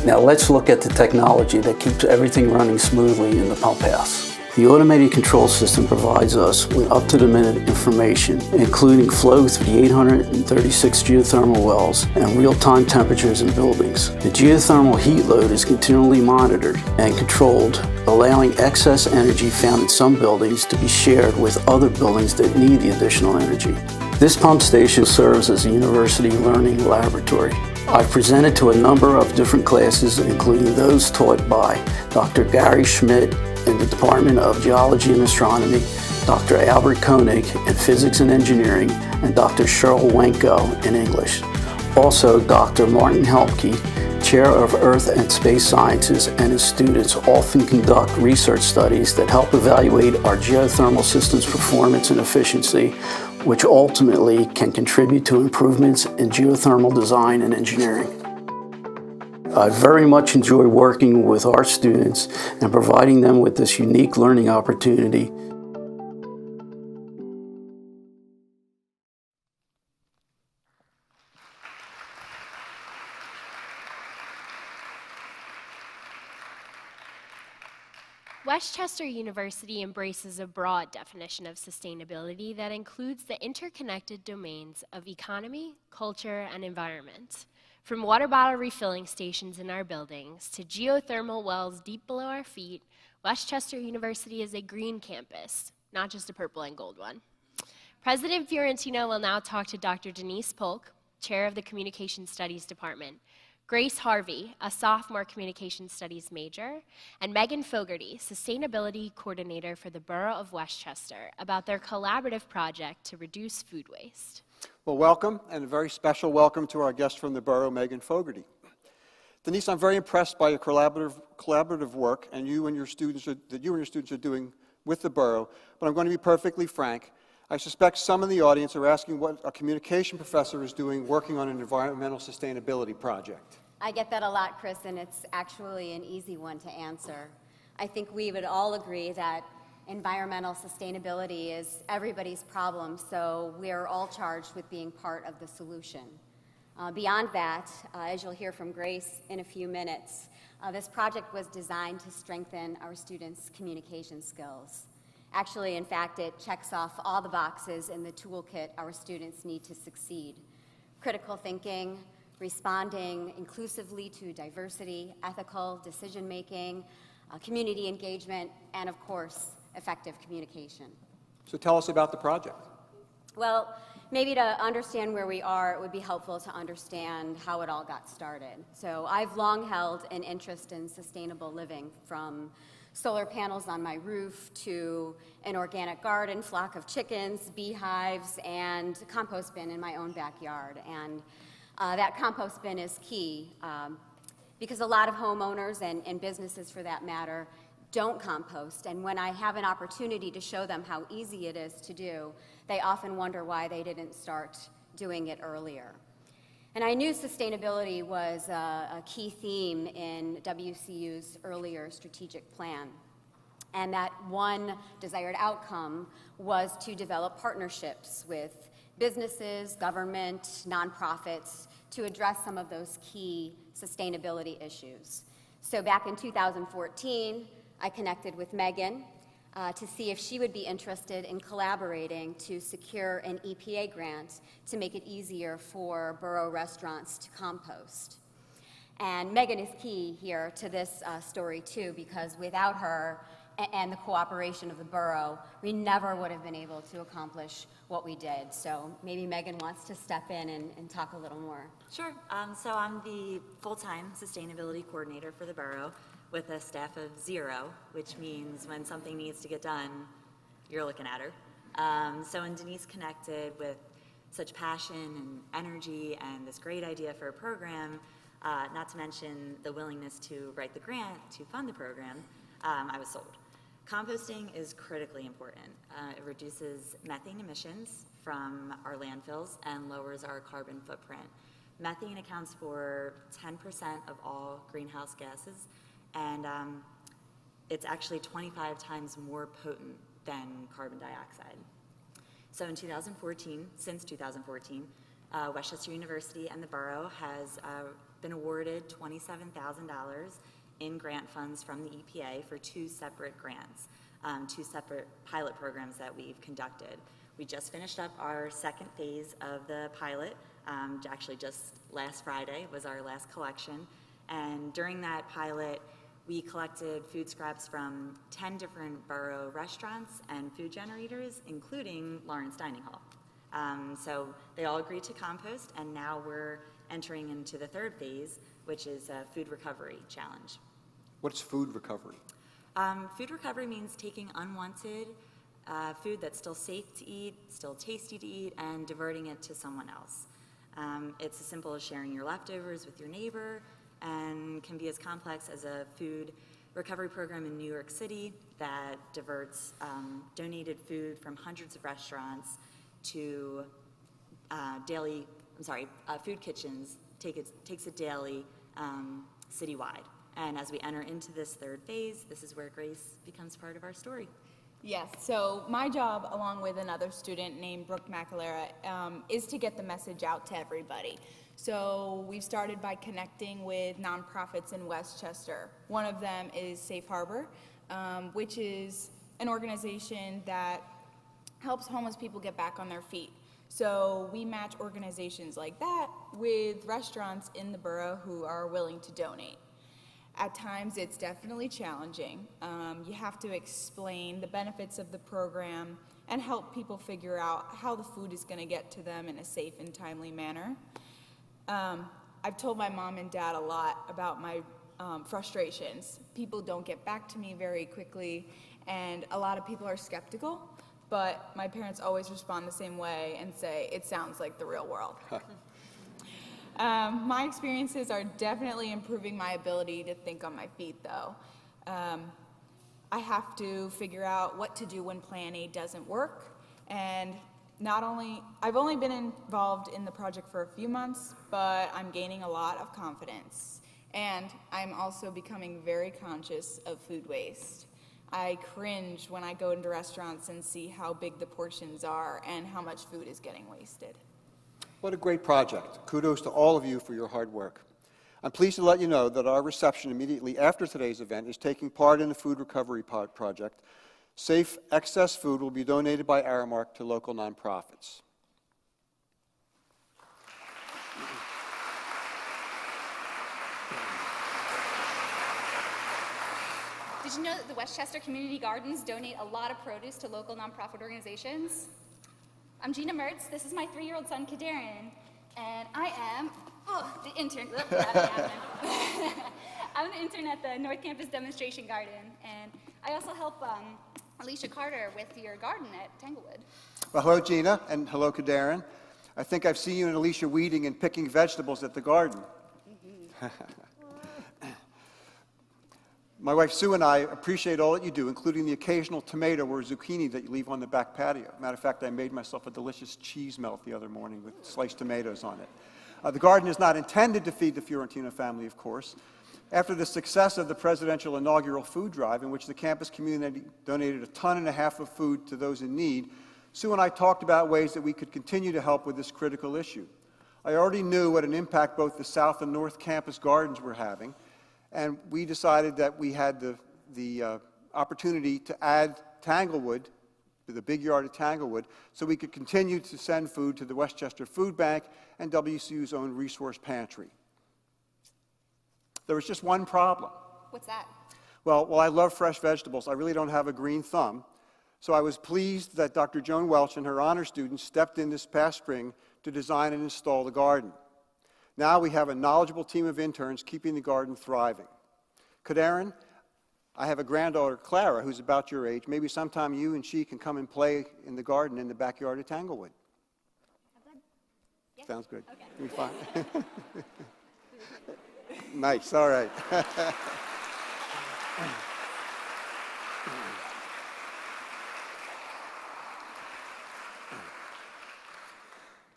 Speaker 18: Now let's look at the technology that keeps everything running smoothly in the pump house. The automated control system provides us with up-to-the-minute information, including flow through the 836 geothermal wells and real-time temperatures in buildings. The geothermal heat load is continually monitored and controlled, allowing excess energy found in some buildings to be shared with other buildings that need the additional energy. This pump station serves as a university learning laboratory. I've presented to a number of different classes, including those taught by Dr. Gary Schmidt in the Department of Geology and Astronomy, Dr. Albert Koenig in Physics and Engineering, and Dr. Cheryl Wenko in English. Also, Dr. Martin Helpke, Chair of Earth and Space Sciences, and his students often conduct research studies that help evaluate our geothermal system's performance and efficiency, which ultimately can contribute to improvements in geothermal design and engineering. I very much enjoy working with our students and providing them with this unique learning opportunity.
Speaker 1: Westchester University embraces a broad definition of sustainability that includes the interconnected domains of economy, culture, and environment. From water bottle refilling stations in our buildings to geothermal wells deep below our feet, Westchester University is a green campus, not just a purple and gold one. President Fiorentino will now talk to Dr. Denise Polk, Chair of the Communication Studies Department, Grace Harvey, a sophomore communication studies major, and Megan Fogarty, sustainability coordinator for the Borough of Westchester, about their collaborative project to reduce food waste.
Speaker 2: Well, welcome, and a very special welcome to our guest from the borough, Megan Fogarty. Denise, I'm very impressed by your collaborative work and that you and your students are doing with the borough, but I'm going to be perfectly frank. I suspect some in the audience are asking what a communication professor is doing working on an environmental sustainability project.
Speaker 19: I get that a lot, Chris, and it's actually an easy one to answer. I think we would all agree that environmental sustainability is everybody's problem, so we're all charged with being part of the solution. Beyond that, as you'll hear from Grace in a few minutes, this project was designed to strengthen our students' communication skills. Actually, in fact, it checks off all the boxes in the toolkit our students need to succeed. Critical thinking, responding inclusively to diversity, ethical decision-making, community engagement, and of course, effective communication.
Speaker 2: So tell us about the project.
Speaker 19: Well, maybe to understand where we are, it would be helpful to understand how it all got started. So I've long held an interest in sustainable living, from solar panels on my roof to an organic garden, flock of chickens, beehives, and a compost bin in my own backyard. And that compost bin is key because a lot of homeowners and businesses, for that matter, don't compost, and when I have an opportunity to show them how easy it is to do, they often wonder why they didn't start doing it earlier. And I knew sustainability was a key theme in WCU's earlier strategic plan, and that one desired outcome was to develop partnerships with businesses, government, nonprofits to address some of those key sustainability issues. So back in 2014, I connected with Megan to see if she would be interested in collaborating to secure an EPA grant to make it easier for borough restaurants to compost. And Megan is key here to this story too, because without her and the cooperation of the borough, we never would have been able to accomplish what we did. So maybe Megan wants to step in and talk a little more.
Speaker 20: Sure. So I'm the full-time sustainability coordinator for the borough, with a staff of 0, which means when something needs to get done, you're looking at her. So when Denise connected with such passion and energy and this great idea for a program, not to mention the willingness to write the grant to fund the program, I was sold. Composting is critically important. It reduces methane emissions from our landfills and lowers our carbon footprint. Methane accounts for 10% of all greenhouse gases, and it's actually 25 times more potent than carbon dioxide. So in 2014, since 2014, Westchester University and the borough has been awarded $27,000 in grant funds from the EPA for 2 separate grants, 2 separate pilot programs that we've conducted. We just finished up our second phase of the pilot. Actually, just last Friday was our last collection. And during that pilot, we collected food scraps from 10 different borough restaurants and food generators, including Lawrence Dining Hall. So they all agreed to compost, and now we're entering into the third phase, which is a food recovery challenge.
Speaker 2: What's food recovery?
Speaker 20: Food recovery means taking unwanted food that's still safe to eat, still tasty to eat, and diverting it to someone else. It's as simple as sharing your leftovers with your neighbor, and can be as complex as a food recovery program in New York City that diverts donated food from hundreds of restaurants to food kitchens, takes it daily citywide. And as we enter into this third phase, this is where Grace becomes part of our story.
Speaker 21: Yes, so my job, along with another student named Brooke McAlera, is to get the message out to everybody. So we've started by connecting with nonprofits in Westchester. One of them is Safe Harbor, which is an organization that helps homeless people get back on their feet. So we match organizations like that with restaurants in the borough who are willing to donate. At times, it's definitely challenging. You have to explain the benefits of the program and help people figure out how the food is going to get to them in a safe and timely manner. I've told my mom and dad a lot about my frustrations. People don't get back to me very quickly, and a lot of people are skeptical, but my parents always respond the same way and say, it sounds like the real world. My experiences are definitely improving my ability to think on my feet, though. I have to figure out what to do when Plan A doesn't work, and I've only been involved in the project for a few months, but I'm gaining a lot of confidence. And I'm also becoming very conscious of food waste. I cringe when I go into restaurants and see how big the portions are and how much food is getting wasted.
Speaker 2: What a great project. Kudos to all of you for your hard work. I'm pleased to let you know that our reception immediately after today's event is taking part in the food recovery project. Safe excess food will be donated by Aramark to local nonprofits.
Speaker 3: Did you know that the Westchester Community Gardens donate a lot of produce to local nonprofit organizations? I'm Gina Mertz. This is my 3-year-old son, Kadarin, and I am the intern. I'm the intern at the North Campus Demonstration Garden, and I also help Alicia Carter with your garden at Tanglewood.
Speaker 2: Well, hello, Gina, and hello, Kadarin. I think I've seen you and Alicia weeding and picking vegetables at the garden. My wife Sue and I appreciate all that you do, including the occasional tomato or zucchini that you leave on the back patio. Matter of fact, I made myself a delicious cheese melt the other morning with sliced tomatoes on it. The garden is not intended to feed the Fiorentino family, of course. After the success of the presidential inaugural food drive, in which the campus community donated 1.5 tons of food to those in need, Sue and I talked about ways that we could continue to help with this critical issue. I already knew what an impact both the South and North Campus gardens were having, and we decided that we had the opportunity to add Tanglewood, to the big yard at Tanglewood, so we could continue to send food to the Westchester Food Bank and WCU's own resource pantry. There was just one problem.
Speaker 3: What's that?
Speaker 2: Well, while I love fresh vegetables, I really don't have a green thumb, so I was pleased that Dr. Joan Welch and her honor students stepped in this past spring to design and install the garden. Now we have a knowledgeable team of interns keeping the garden thriving. Kadarin, I have a granddaughter, Clara, who's about your age. Maybe sometime you and she can come and play in the garden in the backyard of Tanglewood.
Speaker 3: Yeah.
Speaker 2: Sounds good.
Speaker 3: Okay.
Speaker 2: Be fine. Nice, all right.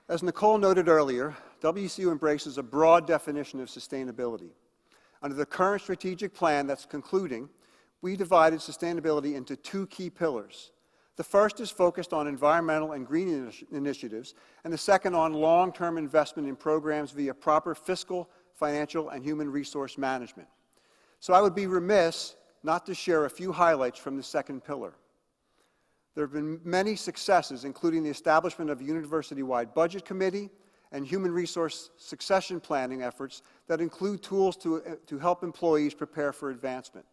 Speaker 2: As Nicole noted earlier, WCU embraces a broad definition of sustainability. Under the current strategic plan that's concluding, we divided sustainability into 2 key pillars. The first is focused on environmental and green initiatives, and the second on long-term investment in programs via proper fiscal, financial, and human resource management. So I would be remiss not to share a few highlights from the second pillar. There have been many successes, including the establishment of a university-wide budget committee and human resource succession planning efforts that include tools to help employees prepare for advancement.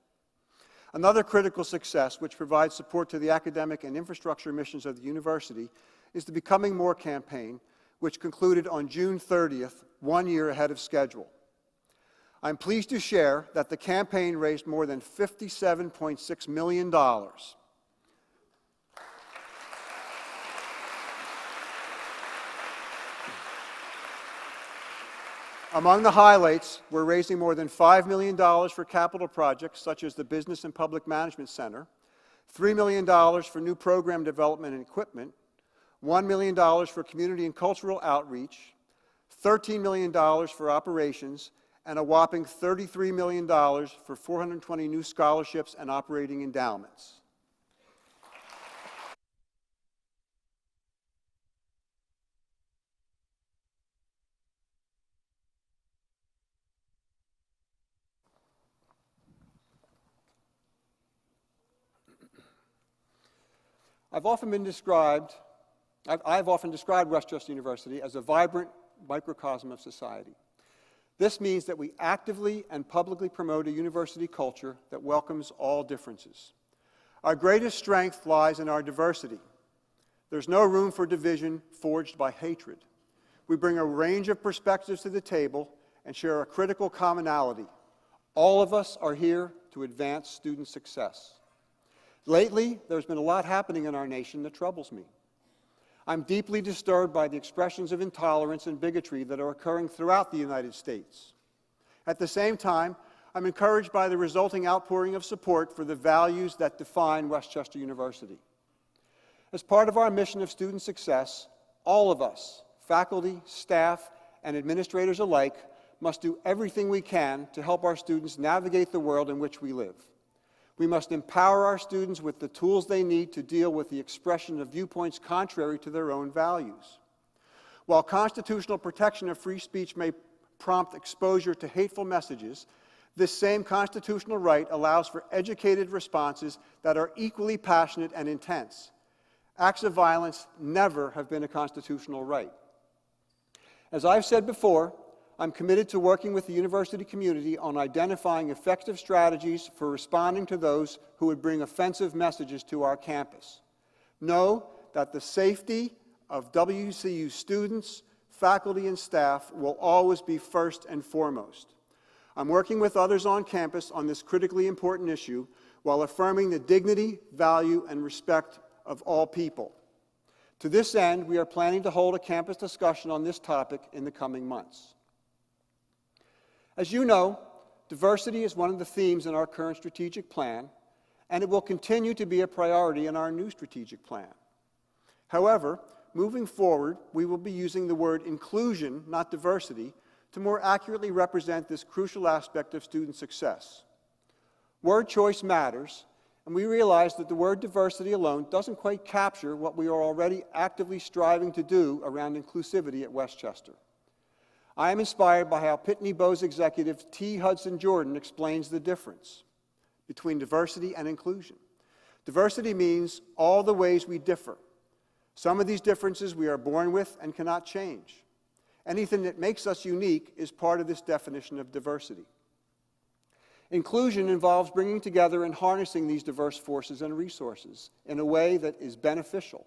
Speaker 2: Another critical success, which provides support to the academic and infrastructure missions of the university, is the Becoming More campaign, which concluded on June 30th, 1 year ahead of schedule. I'm pleased to share that the campaign raised more than $57.6 million. Among the highlights, we're raising more than $5 million for capital projects such as the Business and Public Management Center, $3 million for new program development and equipment, $1 million for community and cultural outreach, $13 million for operations, and a whopping $33 million for 420 new scholarships and operating endowments. I've often described Westchester University as a vibrant microcosm of society. This means that we actively and publicly promote a university culture that welcomes all differences. Our greatest strength lies in our diversity. There's no room for division forged by hatred. We bring a range of perspectives to the table, and share a critical commonality. All of us are here to advance student success. Lately, there's been a lot happening in our nation that troubles me. I'm deeply disturbed by the expressions of intolerance and bigotry that are occurring throughout the United States. At the same time, I'm encouraged by the resulting outpouring of support for the values that define Westchester University. As part of our mission of student success, all of us, faculty, staff, and administrators alike, must do everything we can to help our students navigate the world in which we live. We must empower our students with the tools they need to deal with the expression of viewpoints contrary to their own values. While constitutional protection of free speech may prompt exposure to hateful messages, this same constitutional right allows for educated responses that are equally passionate and intense. Acts of violence never have been a constitutional right. As I've said before, I'm committed to working with the university community on identifying effective strategies for responding to those who would bring offensive messages to our campus. Know that the safety of WCU students, faculty, and staff will always be first and foremost. I'm working with others on campus on this critically important issue while affirming the dignity, value, and respect of all people. To this end, we are planning to hold a campus discussion on this topic in the coming months. As you know, diversity is one of the themes in our current strategic plan, and it will continue to be a priority in our new strategic plan. However, moving forward, we will be using the word inclusion, not diversity, to more accurately represent this crucial aspect of student success. Word choice matters, and we realize that the word diversity alone doesn't quite capture what we are already actively striving to do around inclusivity at Westchester. I am inspired by how Pitney Bowes executive T. Hudson Jordan explains the difference between diversity and inclusion. Diversity means all the ways we differ. Some of these differences we are born with and cannot change. Anything that makes us unique is part of this definition of diversity. Inclusion involves bringing together and harnessing these diverse forces and resources in a way that is beneficial.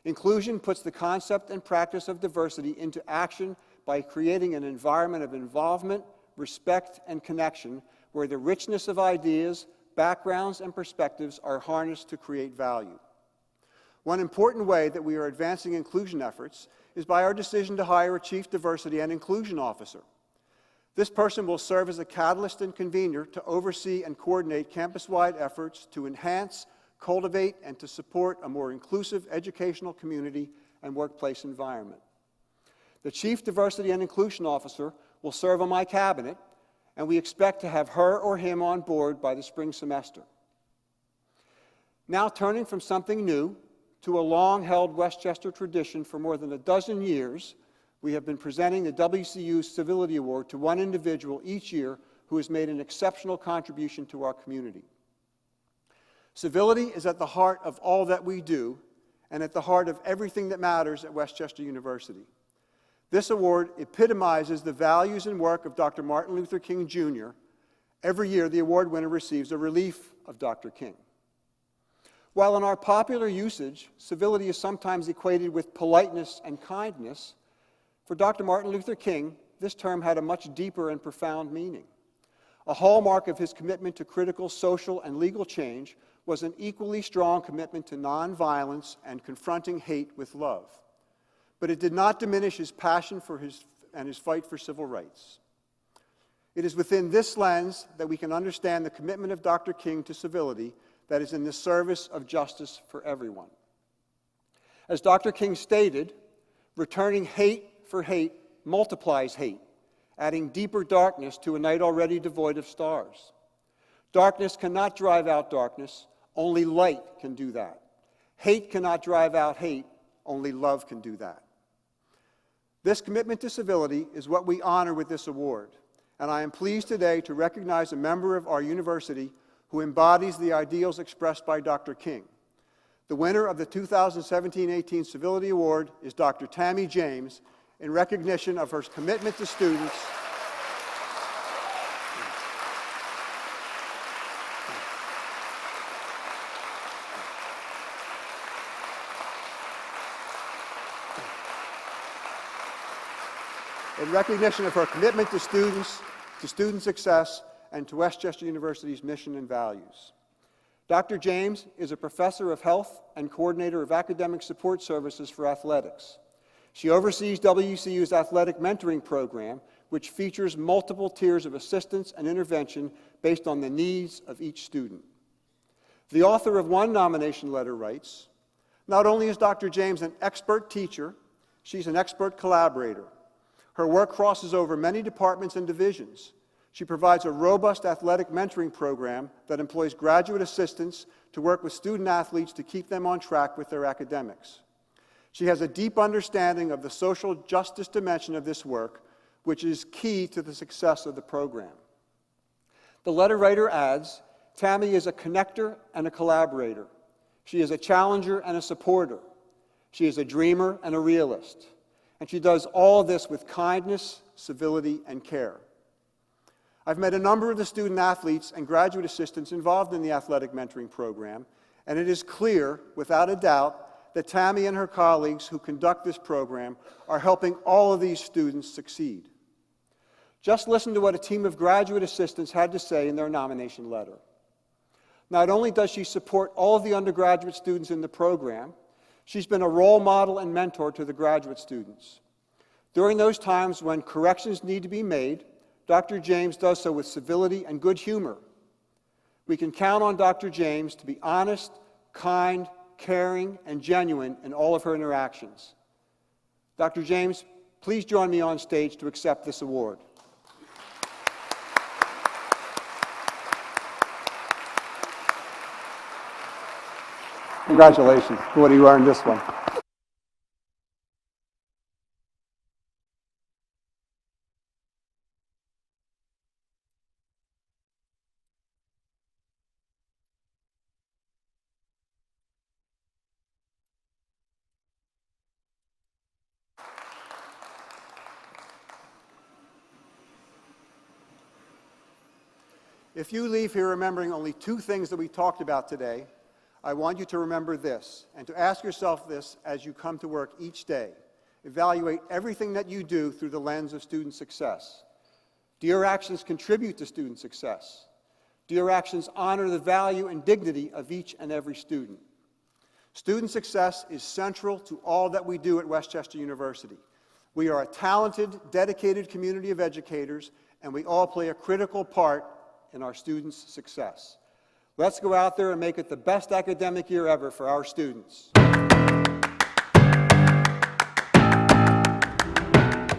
Speaker 2: Inclusion puts the concept and practice of diversity into action by creating an environment of involvement, respect, and connection where the richness of ideas, backgrounds, and perspectives are harnessed to create value. One important way that we are advancing inclusion efforts is by our decision to hire a Chief Diversity and Inclusion Officer. This person will serve as a catalyst and convener to oversee and coordinate campus-wide efforts to enhance, cultivate, and to support a more inclusive educational community and workplace environment. The Chief Diversity and Inclusion Officer will serve on my cabinet, and we expect to have her or him on board by the spring semester. Now turning from something new to a long-held Westchester tradition for more than a dozen years, we have been presenting the WCU Civility Award to one individual each year who has made an exceptional contribution to our community. Civility is at the heart of all that we do and at the heart of everything that matters at Westchester University. This award epitomizes the values and work of Dr. Martin Luther King, Jr. Every year, the award winner receives a relief of Dr. King. While in our popular usage, civility is sometimes equated with politeness and kindness, for Dr. Martin Luther King, this term had a much deeper and profound meaning. A hallmark of his commitment to critical social and legal change was an equally strong commitment to nonviolence and confronting hate with love. But it did not diminish his passion for his fight for civil rights. It is within this lens that we can understand the commitment of Dr. King to civility that is in the service of justice for everyone. As Dr. King stated, returning hate for hate multiplies hate, adding deeper darkness to a night already devoid of stars. Darkness cannot drive out darkness, only light can do that. Hate cannot drive out hate, only love can do that. This commitment to civility is what we honor with this award, and I am pleased today to recognize a member of our university who embodies the ideals expressed by Dr. King. The winner of the 2017-18 Civility Award is Dr. Tammy James, in recognition of her commitment to students in recognition of her commitment to student success, and to Westchester University's mission and values. Dr. James is a professor of health and coordinator of academic support services for athletics. She oversees WCU's athletic mentoring program, which features multiple tiers of assistance and intervention based on the needs of each student. The author of one nomination letter writes, "Not only is Dr. James an expert teacher, she's an expert collaborator. Her work crosses over many departments and divisions. She provides a robust athletic mentoring program that employs graduate assistants to work with student athletes to keep them on track with their academics. She has a deep understanding of the social justice dimension of this work, which is key to the success of the program." The letter writer adds, "Tammy is a connector and a collaborator. She is a challenger and a supporter. She is a dreamer and a realist. And she does all this with kindness, civility, and care." I've met a number of the student athletes and graduate assistants involved in the athletic mentoring program, and it is clear, without a doubt, that Tammy and her colleagues who conduct this program are helping all of these students succeed. Just listen to what a team of graduate assistants had to say in their nomination letter. Not only does she support all of the undergraduate students in the program, she's been a role model and mentor to the graduate students. During those times when corrections need to be made, Dr. James does so with civility and good humor. We can count on Dr. James to be honest, kind, caring, and genuine in all of her interactions. Dr. James, please join me on stage to accept this award. Congratulations. What do you earn this one? If you leave here remembering only two things that we talked about today, I want you to remember this, and to ask yourself this as you come to work each day. Evaluate everything that you do through the lens of student success. Do your actions contribute to student success? Do your actions honor the value and dignity of each and every student? Student success is central to all that we do at Westchester University. We are a talented, dedicated community of educators, and we all play a critical part in our students' success. Let's go out there and make it the best academic year ever for our students.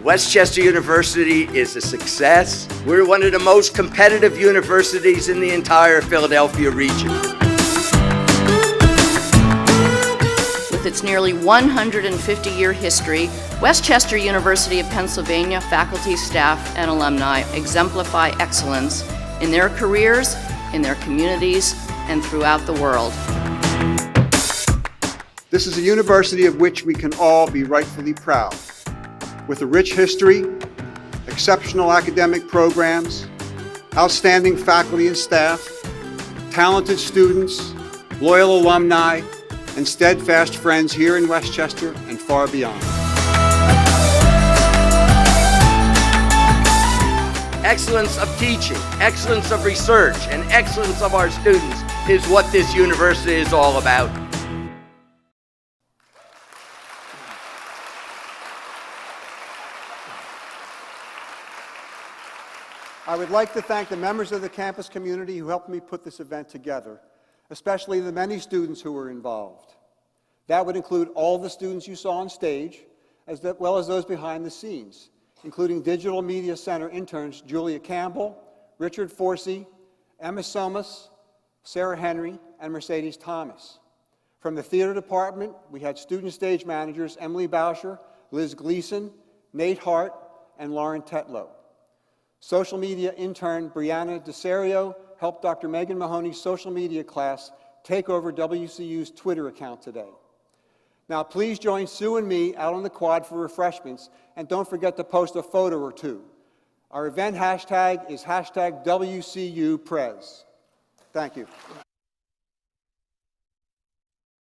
Speaker 6: Westchester University is a success. We're one of the most competitive universities in the entire Philadelphia region.
Speaker 22: With its nearly 150-year history, Westchester University of Pennsylvania faculty, staff, and alumni exemplify excellence in their careers, in their communities, and throughout the world.
Speaker 2: This is a university of which we can all be rightfully proud. With a rich history, exceptional academic programs, outstanding faculty and staff, talented students, loyal alumni, and steadfast friends here in Westchester and far beyond.
Speaker 6: Excellence of teaching, excellence of research, and excellence of our students is what this university is all about.
Speaker 2: I would like to thank the members of the campus community who helped me put this event together, especially the many students who were involved. That would include all the students you saw on stage, as well as those behind the scenes, including Digital Media Center interns Julia Campbell, Richard Forsey, Emma Somas, Sarah Henry, and Mercedes Thomas. From the theater department, we had student stage managers Emily Bauscher, Liz Gleason, Nate Hart, and Lauren Tetlow. Social media intern Brianna DeSerio helped Dr. Megan Mahoney's social media class take over WCU's Twitter account today. Now please join Sue and me out on the quad for refreshments, and don't forget to post a photo or two. Our event hashtag is #WCUPrez. Thank you.